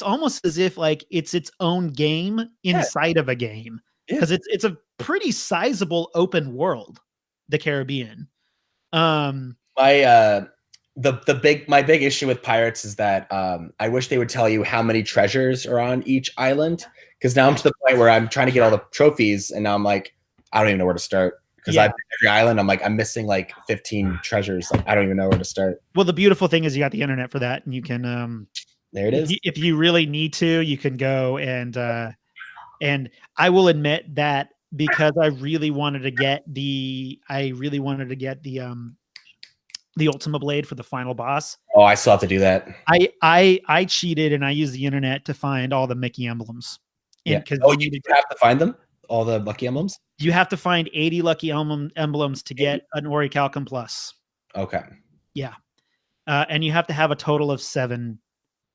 almost as if like it's its own game inside of a game, because it's a pretty sizable open world, the Caribbean. My big issue with Pirates is that I wish they would tell you how many treasures are on each island, because now I'm to the point where I'm trying to get all the trophies, and now I'm like, I don't even know where to start, because I've been every island. I'm like, I'm missing like 15 treasures. Like, I don't even know where to start. Well, the beautiful thing is you got the internet for that, and you can there it is. If you really need to, you can go and I will admit that because I really wanted to get the Ultima Blade for the final boss. Oh, I still have to do that. I cheated and I used the internet to find all the Mickey emblems. Because you have to find them, all the lucky emblems. You have to find 80 lucky emblems to get an Orichalcum Plus. Okay. Yeah, and you have to have a total of 7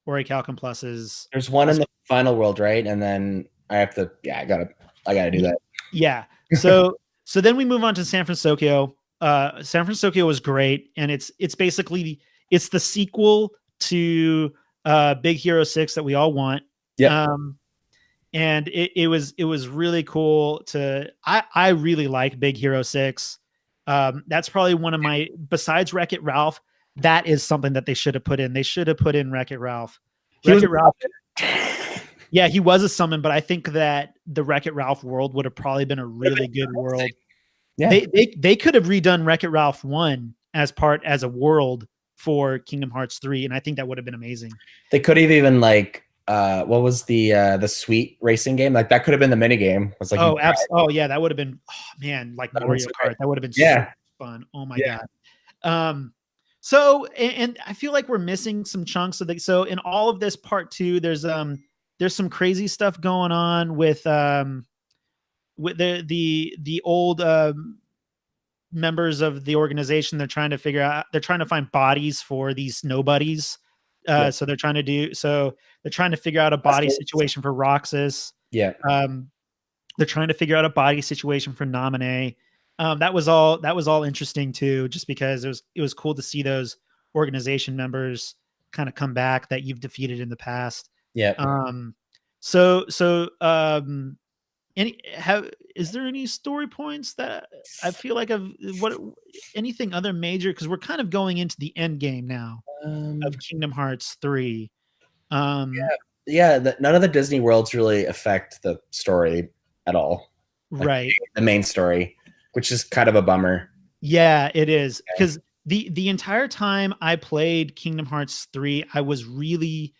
Orichalcum Pluses. There's one in the final world, right? And then I have to. Yeah, I gotta do that. Yeah. So then we move on to San Francisco. San Francisco was great, and it's basically the sequel to Big Hero 6 that we all want. Yeah. And it was really cool I really like Big Hero 6. That's probably one of my, besides Wreck-It Ralph, that is something that they should have put in. They should have put in Wreck-It Ralph. Wreck-It Ralph. Yeah, he was a summon, but I think that the Wreck-It Ralph world would have probably been a really good world. Yeah. They could have redone Wreck-It Ralph 1 as a world for Kingdom Hearts 3, and I think that would have been amazing. They could have even like what was the sweet racing game? Like that could have been the mini game. It's like yeah, that would have been like Mario Kart. That would have been so fun. Oh my god. So and I feel like we're missing some chunks of so in all of this part 2, there's some crazy stuff going on with the old members of the organization. They're trying to find bodies for these nobodies. So they're trying to figure out a body situation for Roxas. Yeah. They're trying to figure out a body situation for Naminé. That was all interesting too, just because it was cool to see those organization members kind of come back that you've defeated in the past. Yeah. Is there any story points that I feel like anything other major? Because we're kind of going into the end game now of Kingdom Hearts 3. None of the Disney worlds really affect the story at all. Right. The main story. which is kind of a bummer. Yeah, it is, because the entire time I played Kingdom Hearts 3, I was really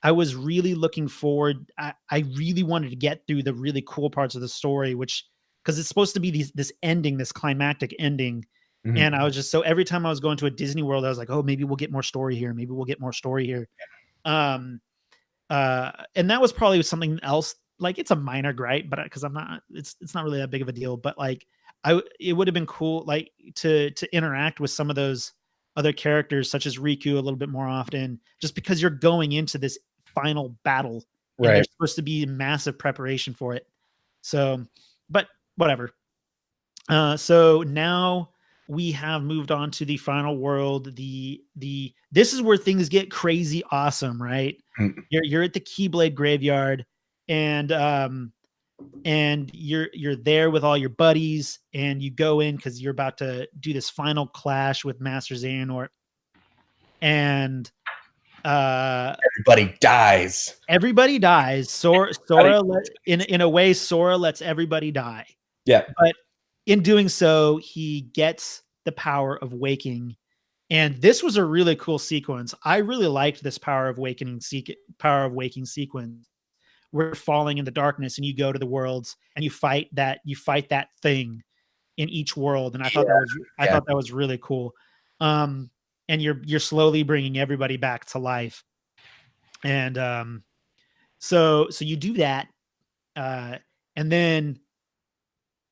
looking forward. I really wanted to get through the really cool parts of the story, which, because it's supposed to be this ending, this climactic ending. Mm-hmm. And I was just, so every time I was going to a Disney World, I was like, oh, maybe we'll get more story here. Maybe we'll get more story here. And that was probably something else. Like, it's a minor gripe, but because it's not really that big of a deal. But like, it would have been cool, like, to interact with some of those other characters, such as Riku, a little bit more often, just because you're going into this final battle, and there's supposed to be massive preparation for it. So, but whatever. So now we have moved on to the final world. This is where things get crazy awesome, right? Mm-hmm. You're at the Keyblade graveyard, and you're there with all your buddies, and you go in because you're about to do this final clash with Master Xehanort, and everybody dies. Sora in a way, Sora lets everybody die. Yeah, but in doing so, he gets the power of waking. And this was a really cool sequence. I really liked this power of waking sequence, where you're falling in the darkness and you go to the worlds and you fight that thing in each world. And I thought that was really cool. And you're slowly bringing everybody back to life. And so you do that, and then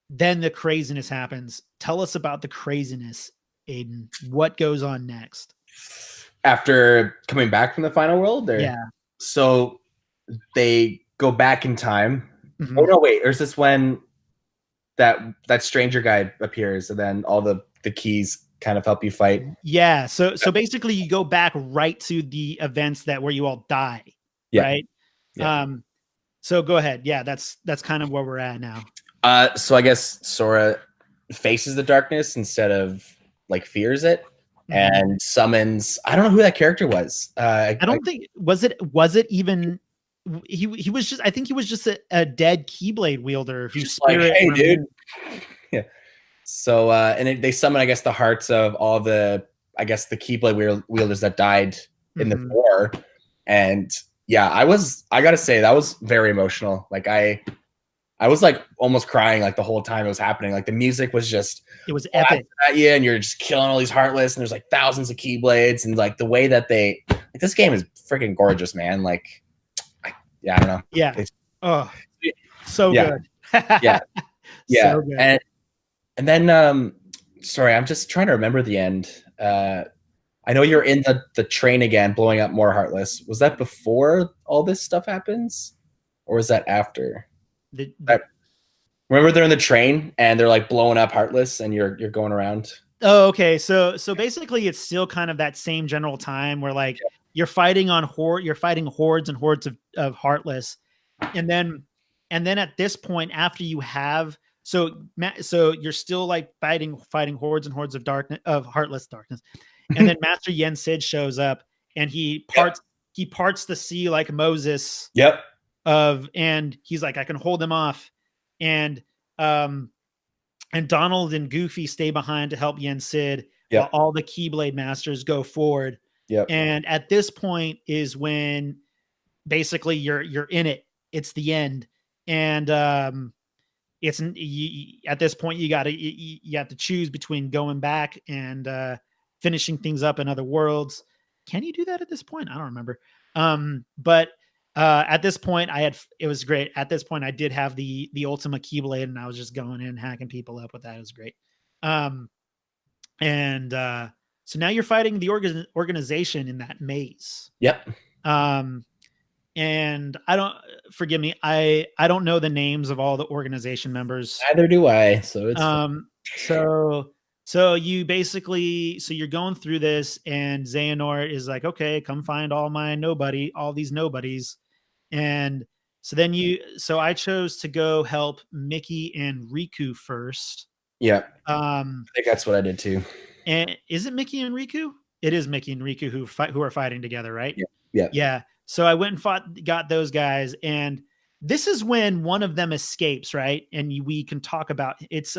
the craziness happens. Tell us about the craziness, Aiden. What goes on next? After coming back from the final world? Yeah. So they go back in time. Mm-hmm. Oh, no, wait. Or is this when that stranger guy appears, and then all the keys kind of help you fight? Yeah. So basically you go back right to the events where you all die. Yeah. Right? Yeah. So go ahead. Yeah, that's kind of where we're at now. So I guess Sora faces the darkness instead of like fears it, and summons. I don't know who that character was. I don't think was it even. He was just. I think he was just a dead Keyblade wielder who's spirit. Like, hey, dude. Yeah. So and they summon, I guess, the hearts of all the the Keyblade wielders that died in the war, and yeah, I gotta say that was very emotional. Like I was like almost crying like the whole time it was happening. Like the music was just, it was epic at you, and you're just killing all these Heartless, and there's like thousands of Keyblades, and like the way that this game is freaking gorgeous, man. Like, I don't know. Yeah. So good. Yeah. So good. And then sorry, I'm just trying to remember the end. I know you're in the train again, blowing up more Heartless. Was that before all this stuff happens, or was that after? Remember they're in the train and they're like blowing up Heartless, and you're going around. Oh, okay. So basically it's still kind of that same general time where like you're fighting hordes and hordes of Heartless. And then at this point, after you have, so you're still like fighting hordes and hordes of Heartless darkness. And then Master Yen Sid shows up, and he parts the sea like Moses. Yep. And he's like, I can hold them off, and Donald and Goofy stay behind to help Yen Sid, while all the Keyblade masters go forward. Yep. And at this point is when basically you're in it. It's the end, and at this point you have to choose between going back and finishing things up in other worlds. Can you do that at this point? I don't remember. But at this point it was great. At this point I did have the Ultima Keyblade, and I was just going in hacking people up with that. It was great. So now you're fighting the organization in that maze. Yep. And forgive me, I don't know the names of all the organization members. Neither do I. So it's so you basically, you're going through this, and Xehanort is like, okay, come find all these nobodies. And so I chose to go help Mickey and Riku first. Yeah. I think that's what I did too. And is it Mickey and Riku? It is Mickey and Riku who are fighting together, right? Yeah. Yeah. So I went and got those guys, and this is when one of them escapes, right? And we can talk about it's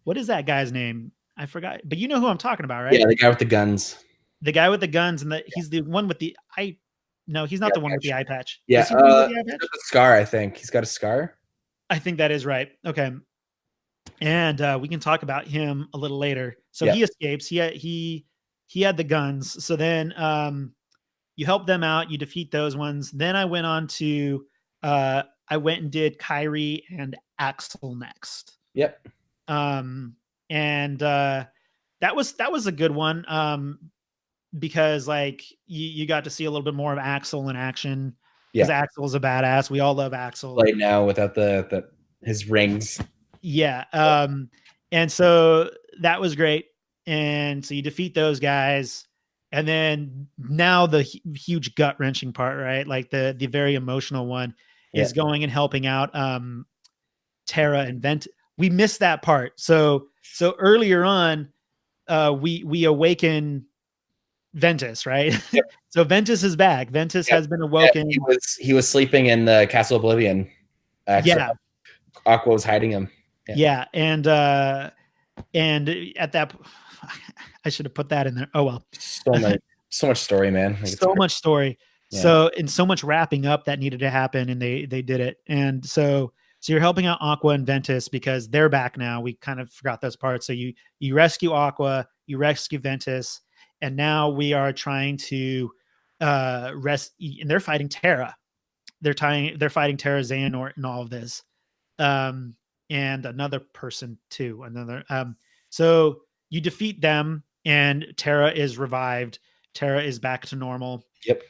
what is that guy's name? I forgot, but you know who I'm talking about, right? Yeah, the guy with the guns. The guy with the guns, and he's the one with the eye. No, he's not the one with the eye patch. Yeah, is he the one with the eye patch? He's got a scar. I think he's got a scar. I think that is right. Okay, and we can talk about him a little later. So he escapes. He had the guns. So then you help them out. You defeat those ones. Then I went on to I went and did Kyrie and Axel next. Yep. And that was a good one. Because like you got to see a little bit more of Axel in action. Because Axel's a badass. We all love Axel. Right now without his rings. Yeah. And so that was great. And so you defeat those guys. And then now the huge gut wrenching part, right? Like the very emotional one is going and helping out Terra and Vent. We missed that part. So earlier on, we awaken Ventus, right? Yep. So Ventus is back. Ventus has been awoken. Yeah, he was sleeping in the Castle Oblivion. Aqua was hiding him. Yeah. And at that I should have put that in there. Oh well. So much story, man. So much story. Yeah. So and so much wrapping up that needed to happen, and they did it. And so you're helping out Aqua and Ventus because they're back now. We kind of forgot those parts. So you rescue Aqua, you rescue Ventus, and now we are trying to and they're fighting Terra. They're fighting Terra, Xehanort, and all of this. And another person too. So you defeat them, and Terra is revived. Terra is back to normal. Yep.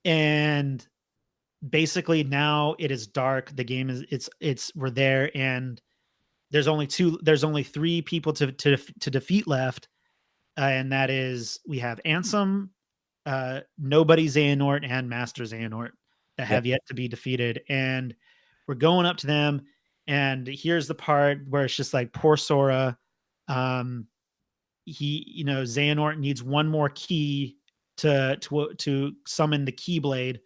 And basically now it is dark. The game is we're there, and there's only 3 people to defeat left, and that is we have Ansem, Nobody Xehanort, and Master Xehanort that have yet to be defeated, and we're going up to them. And here's the part where it's just like poor Sora. Xehanort needs one more key to summon the Keyblade,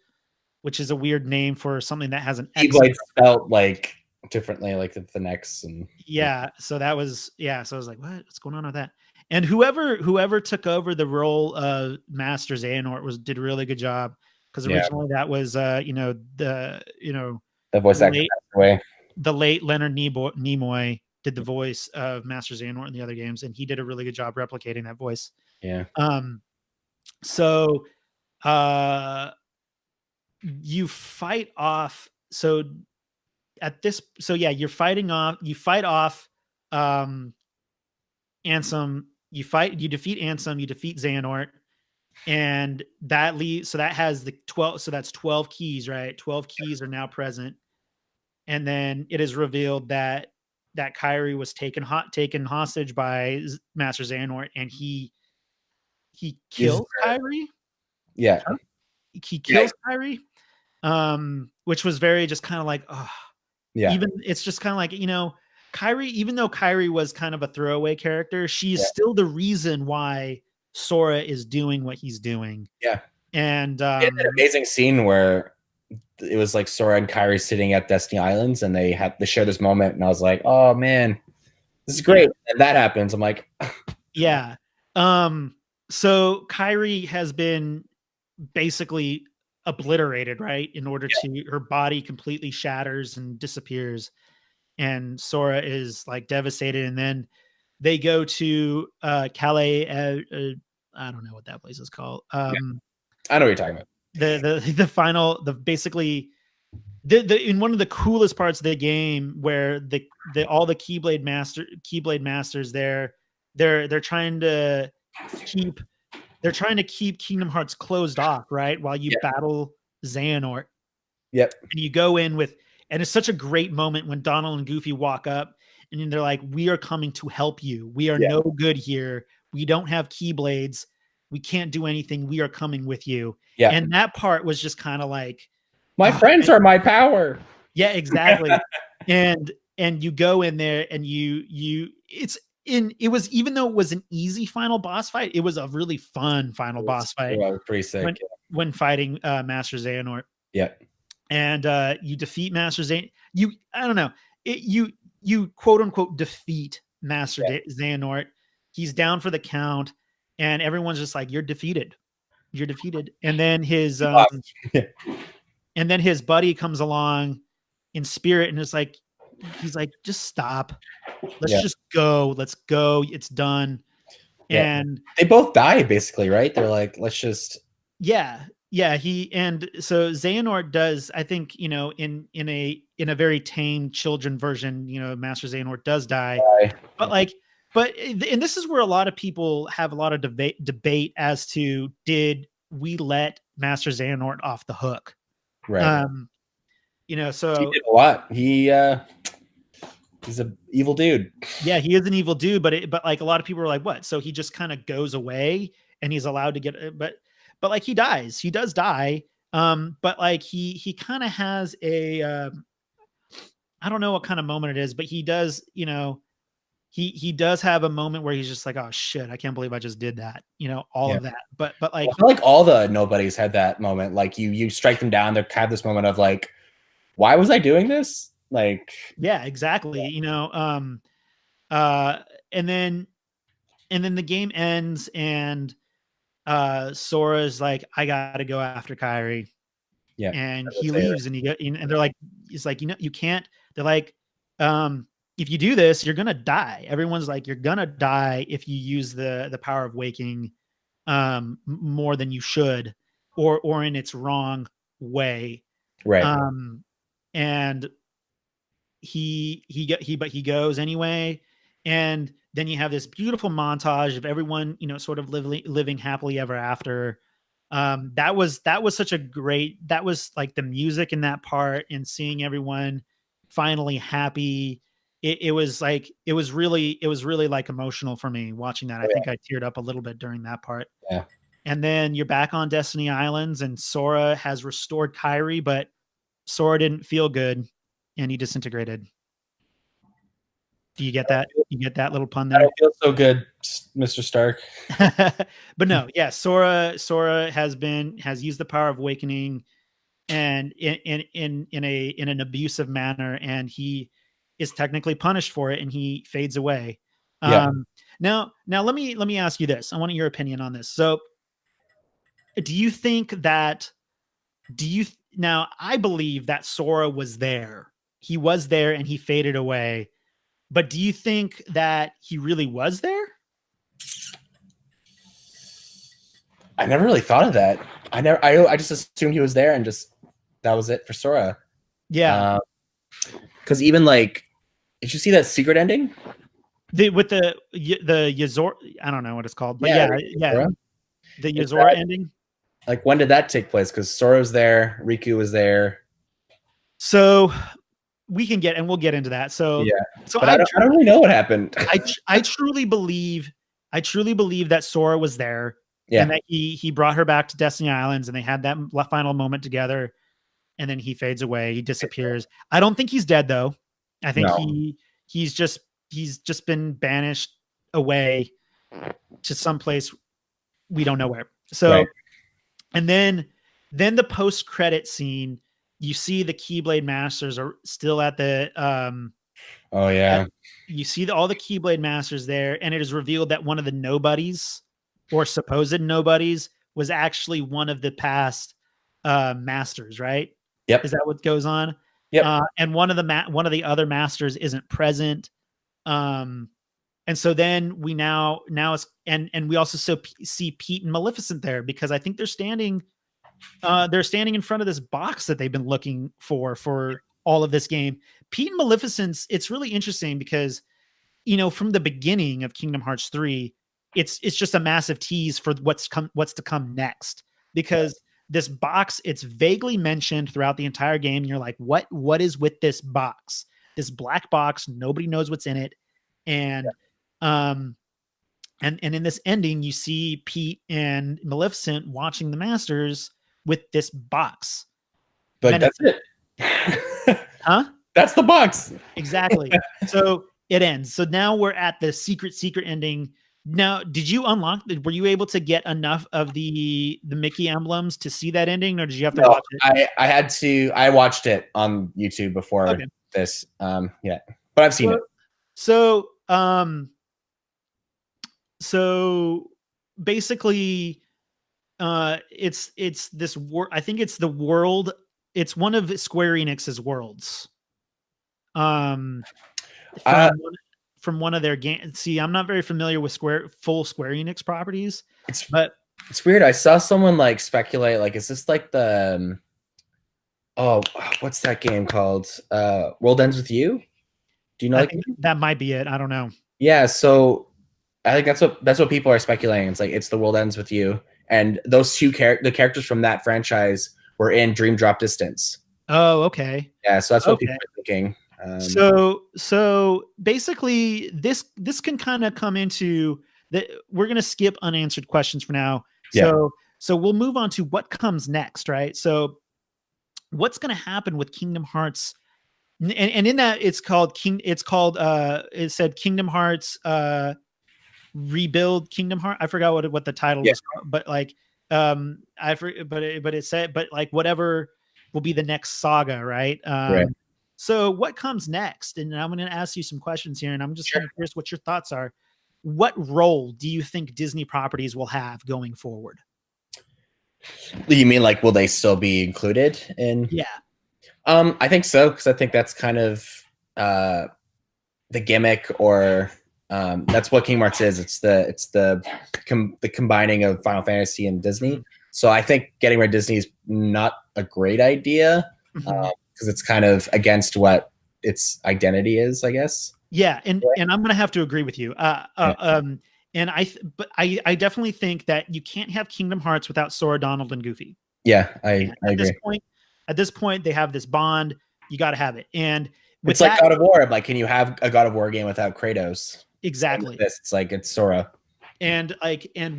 which is a weird name for something that has an Keyblade spelled like differently, like the next. And so that was so I was like, what's going on with that? And whoever took over the role of Master Xehanort did a really good job, because originally that was the voice actor away. The late Leonard Nimoy did the voice of Master Xehanort in the other games, and he did a really good job replicating that voice. Yeah. So you fight off. So at this, you fight off Ansem. You defeat Ansem. You defeat Xehanort, and that leads. So that has the 12. So that's 12 keys, right? 12 keys are now present. And then it is revealed that Kyrie was taken hostage by Master Xehanort, and he kills Kyrie. Yeah. He kills Kyrie. Which was very just kind of like, even it's just kind of like, Kyrie, even though Kyrie was kind of a throwaway character, she's still the reason why Sora is doing what he's doing. Yeah. And an amazing scene where it was like Sora and Kyrie sitting at Destiny Islands, and they share this moment, and I was like, oh man, this is great. And that happens. I'm like, yeah. So Kyrie has been basically obliterated, right? In order to, her body completely shatters and disappears, and Sora is like devastated. And then they go to Calais. I don't know what that place is called. I know what you're talking about. The final, basically in one of the coolest parts of the game, where all the Keyblade masters they're trying to keep Kingdom Hearts closed off, right? While you battle Xehanort. Yep. And you go in and it's such a great moment when Donald and Goofy walk up, and they're like, we are coming to help you. We are no good here. We don't have Keyblades. We can't do anything. We are coming with you. Yeah. And that part was just kind of like, my friends are my power. Yeah, exactly. and you go in there, and it was, even though it was an easy final boss fight, it was a really fun final boss fight. Yeah, it was pretty sick. When fighting Master Xehanort. Yeah. And you defeat Master Xehanort. I don't know. you quote unquote defeat Master Xehanort. He's down for the count, and everyone's just like, "You're defeated. You're defeated." And then his buddy comes along in spirit and is like, he's like, "Just stop. Let's just go. Let's go. It's done." Yeah. And they both die basically, right? They're like, let's just. Yeah. And so Xehanort does, I think, in a very tame children version, Master Xehanort does die. And this is where a lot of people have a lot of debate as to, did we let Master Xehanort off the hook? Right. So he did a lot. He's an evil dude. Yeah, he is an evil dude, but like a lot of people are like, what? So he just kind of goes away and he's allowed to get, but like he dies. He does die. But like he kind of has a, I don't know what kind of moment it is, but he does, he does have a moment where he's just like, oh shit, I can't believe I just did that. Of that. But like, I feel like all the nobodies had that moment. Like you strike them down. They have this moment of like, why was I doing this? Like, yeah, exactly. And then the game ends and Sora's like, I gotta go after Kairi. Yeah. And he leaves and and they're like, he's like, you can't, they're like, if you do this, you're gonna die. Everyone's like, you're gonna die if you use the power of waking more than you should, or in its wrong way. Right. And he goes anyway. And then you have this beautiful montage of everyone, sort of living happily ever after. That was such a great, that was like the music in that part and seeing everyone finally happy. It was really like emotional for me watching that. I think I teared up a little bit during that part. Yeah. And then you're back on Destiny Islands and Sora has restored Kairi, but Sora didn't feel good and he disintegrated. Do you get that? You get that little pun there? I don't feel so good, Mr. Stark. But no, yeah, Sora has used the power of awakening and in an abusive manner, and he is technically punished for it and he fades away. Yeah. Now let me ask you this. I want your opinion on this. So do you think that now I believe that Sora was there. He was there and he faded away. But do you think that he really was there? I never really thought of that. I just assumed he was there and just that was it for Sora. Yeah. Because even like, did you see that secret ending? With the Yozora, I don't know what it's called, but yeah. The Yozora ending. Like, when did that take place? Because Sora was there, Riku was there. So we'll get into that. So yeah, but I don't really know what happened. I truly believe that Sora was there, and that he brought her back to Destiny Islands, and they had that final moment together, and then he fades away, he disappears. I don't think he's dead though. I think he's just been banished away to some place we don't know where. So, and then the post-credit scene. You see the Keyblade Masters are still at the you see all the Keyblade Masters there, and it is revealed that one of the nobodies or supposed nobodies was actually one of the past masters, right? Yep. Is that what goes on? Yep. And one of the other masters isn't present. And so then we now it's and we also see Pete and Maleficent there, because I think they're standing in front of this box that they've been looking for all of this game. Pete and Maleficent's, it's really interesting because, from the beginning of Kingdom Hearts 3, it's just a massive tease for what's to come next, because this box, it's vaguely mentioned throughout the entire game. And you're like, what is with this box? This black box, nobody knows what's in it. And, and in this ending, you see Pete and Maleficent watching the Masters with this box. But that's it. Huh? That's the box. Exactly. So it ends. So now we're at the secret ending. Now, did you unlock, were you able to get enough of the Mickey emblems to see that ending, or did you have to watch it? I watched it on YouTube before this. Yeah. but I've seen it. So basically, it's this I think it's the world. It's one of Square Enix's worlds. From one of their games. See, I'm not very familiar with full Square Enix properties, but it's weird. I saw someone like speculate, like, is this like the what's that game called? World Ends With You? Do you know? I think that might be it. I don't know. Yeah, so I think that's what people are speculating. It's like it's The World Ends With You, and those two the characters from that franchise were in Dream Drop Distance. Oh, okay. Yeah, so that's what people are thinking. So basically, this can kind of come into that. We're gonna skip unanswered questions for now. So we'll move on to what comes next, right? So what's gonna happen with Kingdom Hearts? And in that it said Kingdom Hearts Rebuild Kingdom Hearts. I forgot what the title was called, but like but it said, but like whatever will be the next saga, right? Right. So what comes next? And I'm going to ask you some questions here, and I'm just kind of curious what your thoughts are. What role do you think Disney properties will have going forward? You mean like will they still be included in? Yeah. I think so, because I think that's kind of the gimmick, or that's what Kingdom Hearts is. It's the combining of Final Fantasy and Disney. So I think getting rid of Disney is not a great idea, because it's kind of against what its identity is, I guess. Yeah, and I'm gonna have to agree with you. And I definitely think that you can't have Kingdom Hearts without Sora, Donald, and Goofy. Yeah, I agree. At this point, they have this bond. You got to have it. And it's like God of War. Like, can you have a God of War game without Kratos? Exactly. It's like it's Sora. And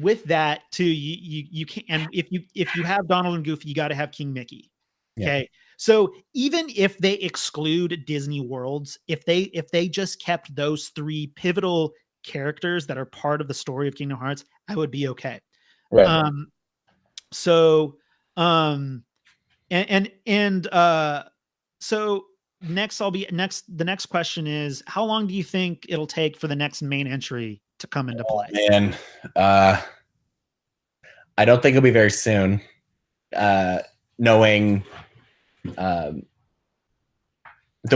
with that too, you can. And if you have Donald and Goofy, you got to have King Mickey. Okay. Yeah. So even if they exclude Disney worlds, if they just kept those three pivotal characters that are part of the story of Kingdom Hearts, I would be okay. Right. So the next question is, how long do you think it'll take for the next main entry to come into play? Man, I don't think it'll be very soon. Knowing the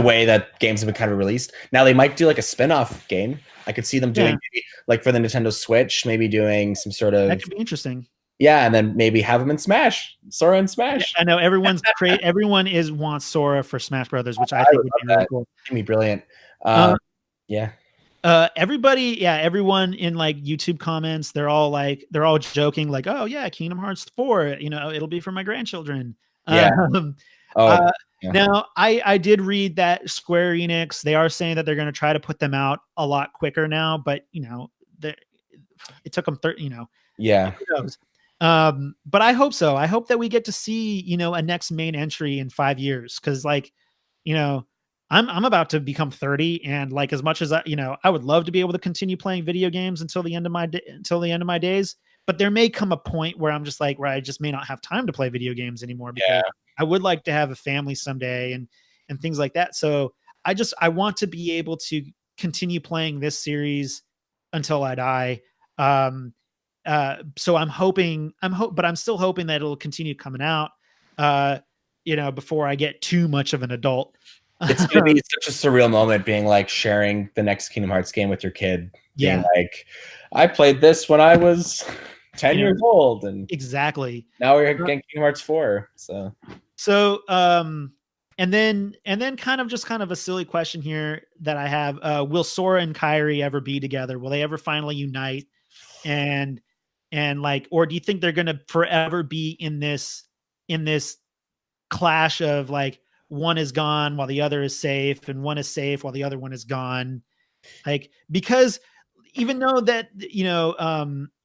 way that games have been kind of released. Now they might do like a spin-off game. I could see them doing maybe, like for the Nintendo Switch, maybe doing some sort of, that could be interesting. Yeah, and then maybe have them in Smash, Sora and Smash. Yeah, I know everyone wants Sora for Smash Brothers, which I think would be really cool. It'd be brilliant. Yeah. Everyone in like YouTube comments, they're all joking, like, oh yeah, Kingdom Hearts 4, it'll be for my grandchildren. Yeah. Now I did read that Square Enix, they are saying that they're going to try to put them out a lot quicker now, but it took them 30, yeah. Who knows? But I hope so. I hope that we get to see, a next main entry in 5 years. Cause I'm about to become 30, and like, as much as I would love to be able to continue playing video games until the end of my days, but there may come a point where I'm just like, where I just may not have time to play video games anymore, because I would like to have a family someday and things like that. So I want to be able to continue playing this series until I die. So I'm still hoping that it'll continue coming out, before I get too much of an adult. It's going to be such a surreal moment being like sharing the next Kingdom Hearts game with your kid. Being like, I played this when I was 10 years old. And exactly. Now we're getting Kingdom Hearts 4. So, and then kind of a silly question here that I have, will Sora and Kairi ever be together? Will they ever finally unite? And like, or do you think they're going to forever be in this clash of like, one is gone while the other is safe, and one is safe while the other one is gone? Like, because even though that,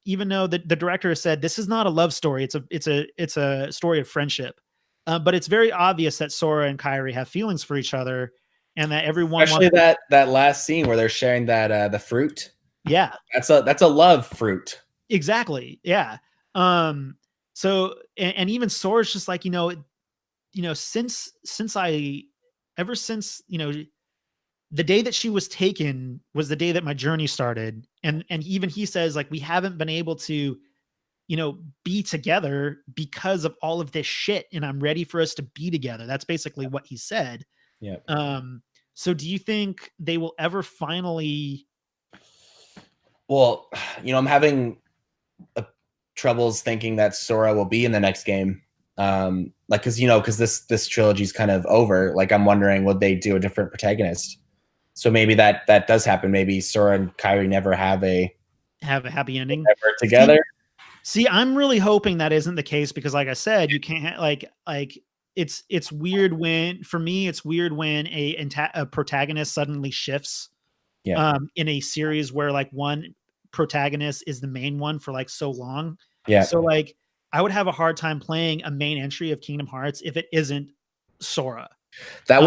even though the director has said this is not a love story, it's a story of friendship. But it's very obvious that Sora and Kairi have feelings for each other, and that everyone, especially that last scene where they're sharing that the fruit. Yeah, that's a love fruit. Exactly. Yeah. So and even Sora's just like, since the day that she was taken was the day that my journey started. And even he says, like, we haven't been able to, you know, be together because of all of this shit. And I'm ready for us to be together. That's basically what he said. Yeah. So do you think they will ever finally? Well, you know, I'm having troubles thinking that Sora will be in the next game. Like, cause this trilogy is kind of over. Like, I'm wondering, would they do a different protagonist? So maybe that does happen. Maybe Sora and Kairi never have a happy ending ever together. See, I'm really hoping that isn't the case, because like I said, you can't like it's weird when, for me, it's weird when a protagonist suddenly shifts in a series where like one protagonist is the main one for like so long. Yeah. So like I would have a hard time playing a main entry of Kingdom Hearts if it isn't Sora. That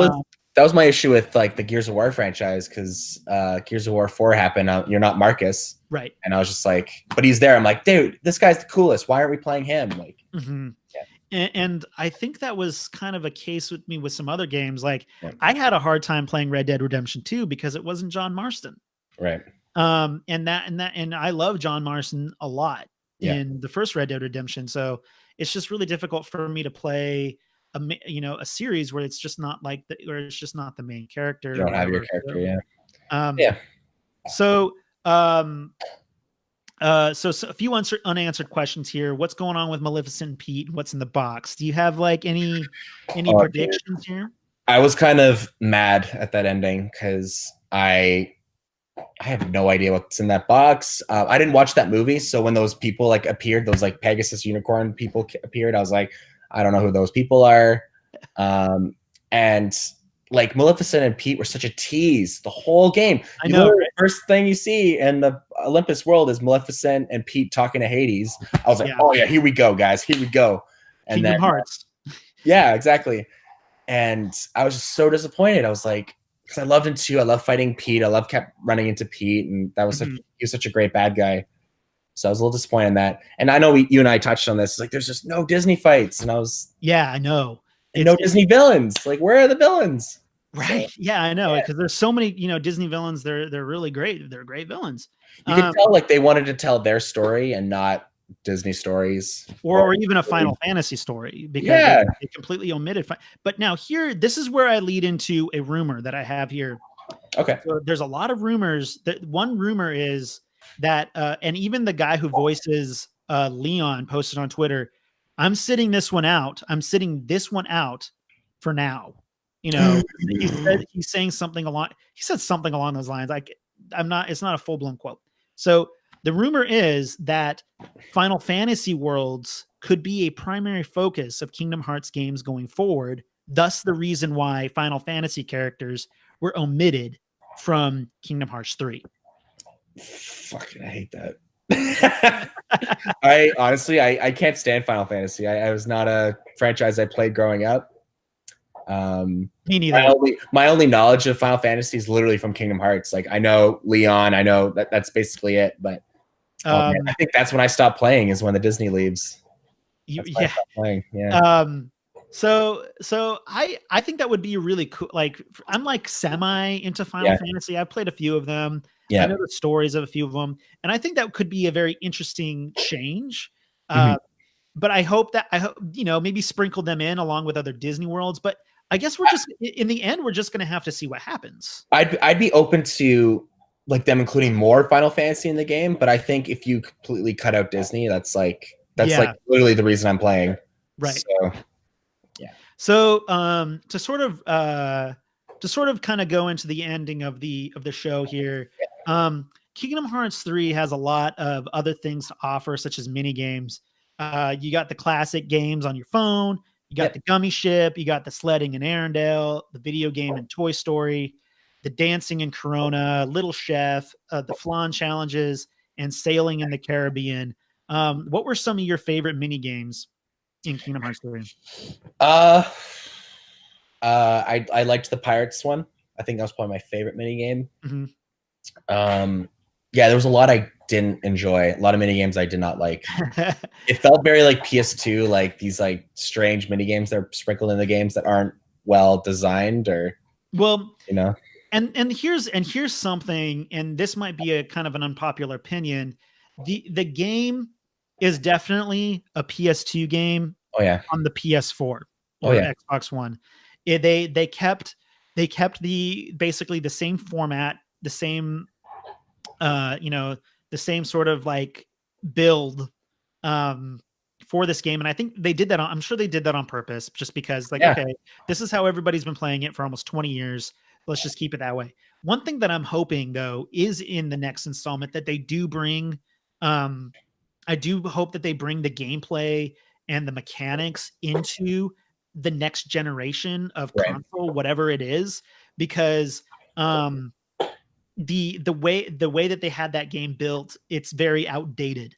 was my issue with like the Gears of War franchise, because Gears of War 4 happened. You're not Marcus, right? And I was just like, but he's there. I'm like, dude, this guy's the coolest. Why aren't we playing him? Like, And I think that was kind of a case with me with some other games. Like I had a hard time playing Red Dead Redemption 2 because it wasn't John Marston, right? And I love John Marston a lot in the first Red Dead Redemption. So it's just really difficult for me to play a series where it's just not like where it's just not the main character. You don't have your character, So a few unanswered questions here. What's going on with Maleficent and Pete? What's in the box? Do you have like any predictions here? I was kind of mad at that ending because I have no idea what's in that box. I didn't watch that movie, so when those people like appeared, those like Pegasus unicorn people appeared, I was like, I don't know who those people are. And like Maleficent and Pete were such a tease the whole game. I know. The first thing you see in the Olympus world is Maleficent and Pete talking to Hades. I was like, oh yeah, here we go, guys. Here we go. And Kingdom Hearts. Yeah, exactly. And I was just so disappointed. I was like, because I loved him too. I love fighting Pete. I kept running into Pete, and that was he was such a great bad guy. So I was a little disappointed in that. And I know you and I touched on this. It's like, there's just no Disney fights. And I was... Yeah, I know. No Disney villains. Like, where are the villains? Right. So, yeah, I know. Because there's so many, Disney villains. They're really great. They're great villains. You can tell, like, they wanted to tell their story and not Disney stories. Or even a Final Fantasy story. Because they completely omitted. But now here, this is where I lead into a rumor that I have here. Okay. So there's a lot of rumors. One rumor is that and even the guy who voices Leon posted on Twitter, I'm sitting this one out for now. He's saying something he said something along those lines. It's not a full-blown quote. So the rumor is that Final Fantasy worlds could be a primary focus of Kingdom Hearts games going forward, thus the reason why Final Fantasy characters were omitted from Kingdom Hearts 3. Fucking, I hate that. I honestly, I can't stand Final Fantasy. I was not a franchise I played growing up. Me neither. My only knowledge of Final Fantasy is literally from Kingdom Hearts. Like, I know Leon, I know that's basically it. But I think that's when I stopped playing, is when the Disney leaves. I stopped playing. Yeah. So I think that would be really cool. Like, I'm like semi into Final Fantasy. I've played a few of them. Yeah. I know the stories of a few of them. And I think that could be a very interesting change. But I hope maybe sprinkle them in along with other Disney worlds. But I guess in the end, we're just going to have to see what happens. I'd be open to like them including more Final Fantasy in the game. But I think if you completely cut out Disney, that's like literally the reason I'm playing. Right. So, yeah. So to sort of kind of go into the ending of the show here, Kingdom Hearts 3 has a lot of other things to offer, such as mini games. You got the classic games on your phone. You got the Gummy Ship. You got the sledding in Arendelle, the video game in Toy Story, the dancing in Corona, Little Chef, the flan challenges, and sailing in the Caribbean. What were some of your favorite mini games in Kingdom Hearts 3? I liked the Pirates one. I think that was probably my favorite mini game. Yeah, there was a lot I didn't enjoy. A lot of mini games I did not like. It felt very like PS2, like these like strange mini games that are sprinkled in the games that aren't well designed, or And here's something, and this might be a kind of an unpopular opinion. The game is definitely a PS2 game. Oh yeah. On the PS4 or Xbox One. They kept the basically the same format, the same the same sort of like build for this game. And I think they did that I'm sure they did that on purpose, just because okay, this is how everybody's been playing it for almost 20 years. Let's just keep it that way. One thing that I'm hoping, though, is in the next installment that they do bring I do hope that they bring the gameplay and the mechanics into the next generation of console, whatever it is, because the way that they had that game built, it's very outdated.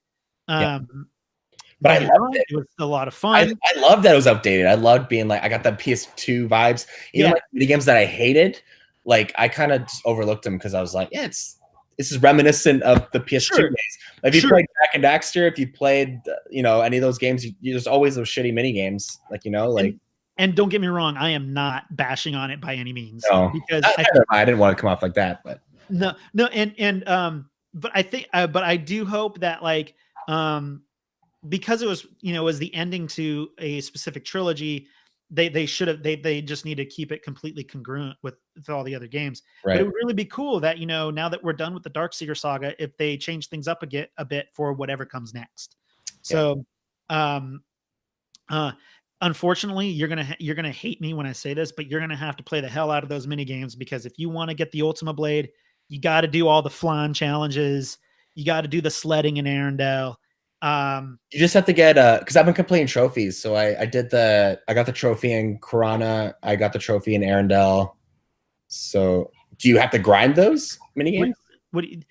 But I loved it. It was a lot of fun. I love that it was outdated. I loved being like, I got the PS2 vibes. Even like the games that I hated, like I kind of just overlooked them because I was like, this is reminiscent of the PS2 days. If you played Jak and Daxter, if you played, any of those games, there's always those shitty mini games, And don't get me wrong, I am not bashing on it by any means. No, because I didn't want to come off like that, but no, but I think, but I do hope that because it was, was the ending to a specific trilogy, they just need to keep it completely congruent with all the other games. But it would really be cool that, now that we're done with the Darkseer saga, if they change things up a bit for whatever comes next. So, unfortunately, you're gonna hate me when I say this, but you're gonna have to play the hell out of those mini games, because if you want to get the Ultima Blade, you got to do all the flan challenges. You got to do the sledding in Arendelle. You just have to get because I've been completing trophies. So I got the trophy in Corona. I got the trophy in Arendelle. So do you have to grind those mini games? What do you,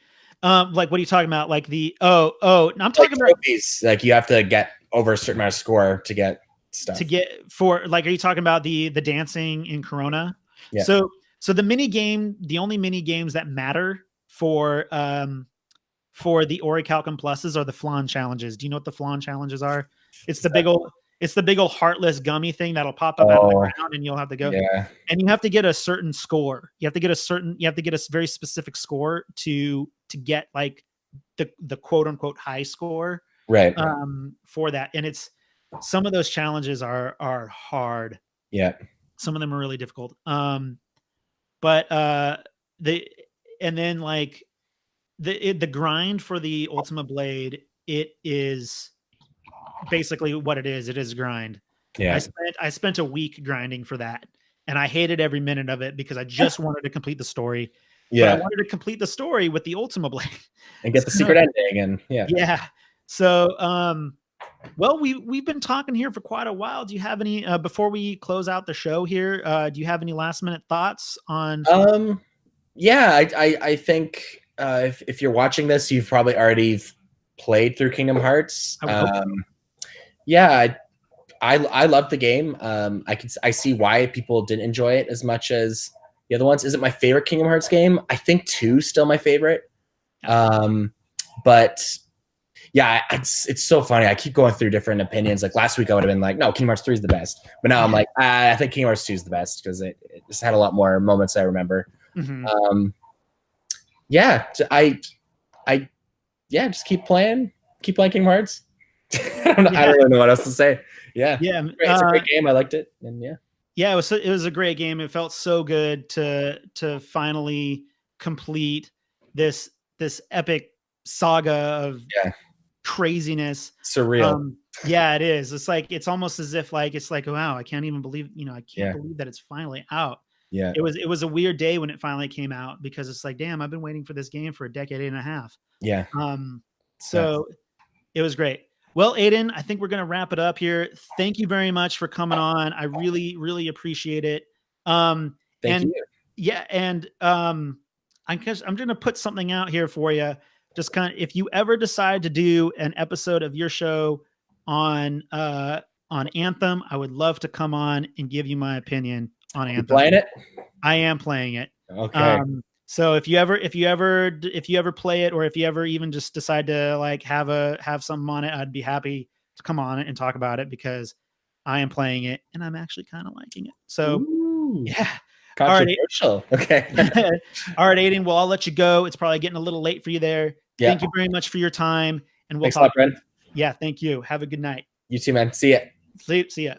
what are you talking about? Like I'm talking about trophies. Like you have to get over a certain amount of score to get stuff. Are you talking about the dancing in Corona? Yeah. So the only mini games that matter for the Orichalcum pluses are the flan challenges. Do you know what the flan challenges are? It's the big old heartless gummy thing that'll pop up out of the ground, and you'll have to go. Yeah. And you have to get a certain score. You have to get a very specific score to get like the quote unquote high score. Right. For that. And some of those challenges are hard. Yeah. Some of them are really difficult. But the grind for the Ultima Blade, it is basically what it is. It is grind. Yeah. I spent a week grinding for that, and I hated every minute of it because I just wanted to complete the story. Yeah. But I wanted to complete the story with the Ultima Blade and get the secret ending. And yeah. So, well, we've been talking here for quite a while. Do you have any before we close out the show here? Do you have any last minute thoughts on? Yeah, I think if you're watching this, you've probably already played through Kingdom Hearts. Yeah, I love the game. I see why people didn't enjoy it as much as the other ones. Is it my favorite Kingdom Hearts game? I think 2 is still my favorite. But yeah, it's so funny. I keep going through different opinions. Like last week, I would have been like, no, Kingdom Hearts 3 is the best. But now I'm like, I think Kingdom Hearts 2 is the best because it just had a lot more moments I remember. Mm-hmm. Yeah, just keep playing Kingdom Hearts. I don't really know what else to say. Yeah, it's a great game. I liked it, and it was a great game. It felt so good to finally complete this epic saga of craziness. Surreal. It is. It's almost as if wow, I can't even believe believe that it's finally out. Yeah. It was a weird day when it finally came out because it's like, damn, I've been waiting for this game for a decade and a half. Yeah. So it was great. Well, Aiden, I think we're going to wrap it up here. Thank you very much for coming on. I really, really appreciate it. Thank you. Yeah. And I'm going to put something out here for you. Just kind of, if you ever decide to do an episode of your show on Anthem, I would love to come on and give you my opinion on Anthem. You playing it? I am playing it. Okay. So if you ever play it, or if you ever even just decide to have something on it, I'd be happy to come on it and talk about it because I am playing it and I'm actually kind of liking it. So yeah. Controversial. Okay. All right, Aiden. Well, I'll let you go. It's probably getting a little late for you there. Yeah. Thank you very much for your time. And we'll Thanks talk. A lot, yeah, thank you. Have a good night. You too, man. See ya. See ya.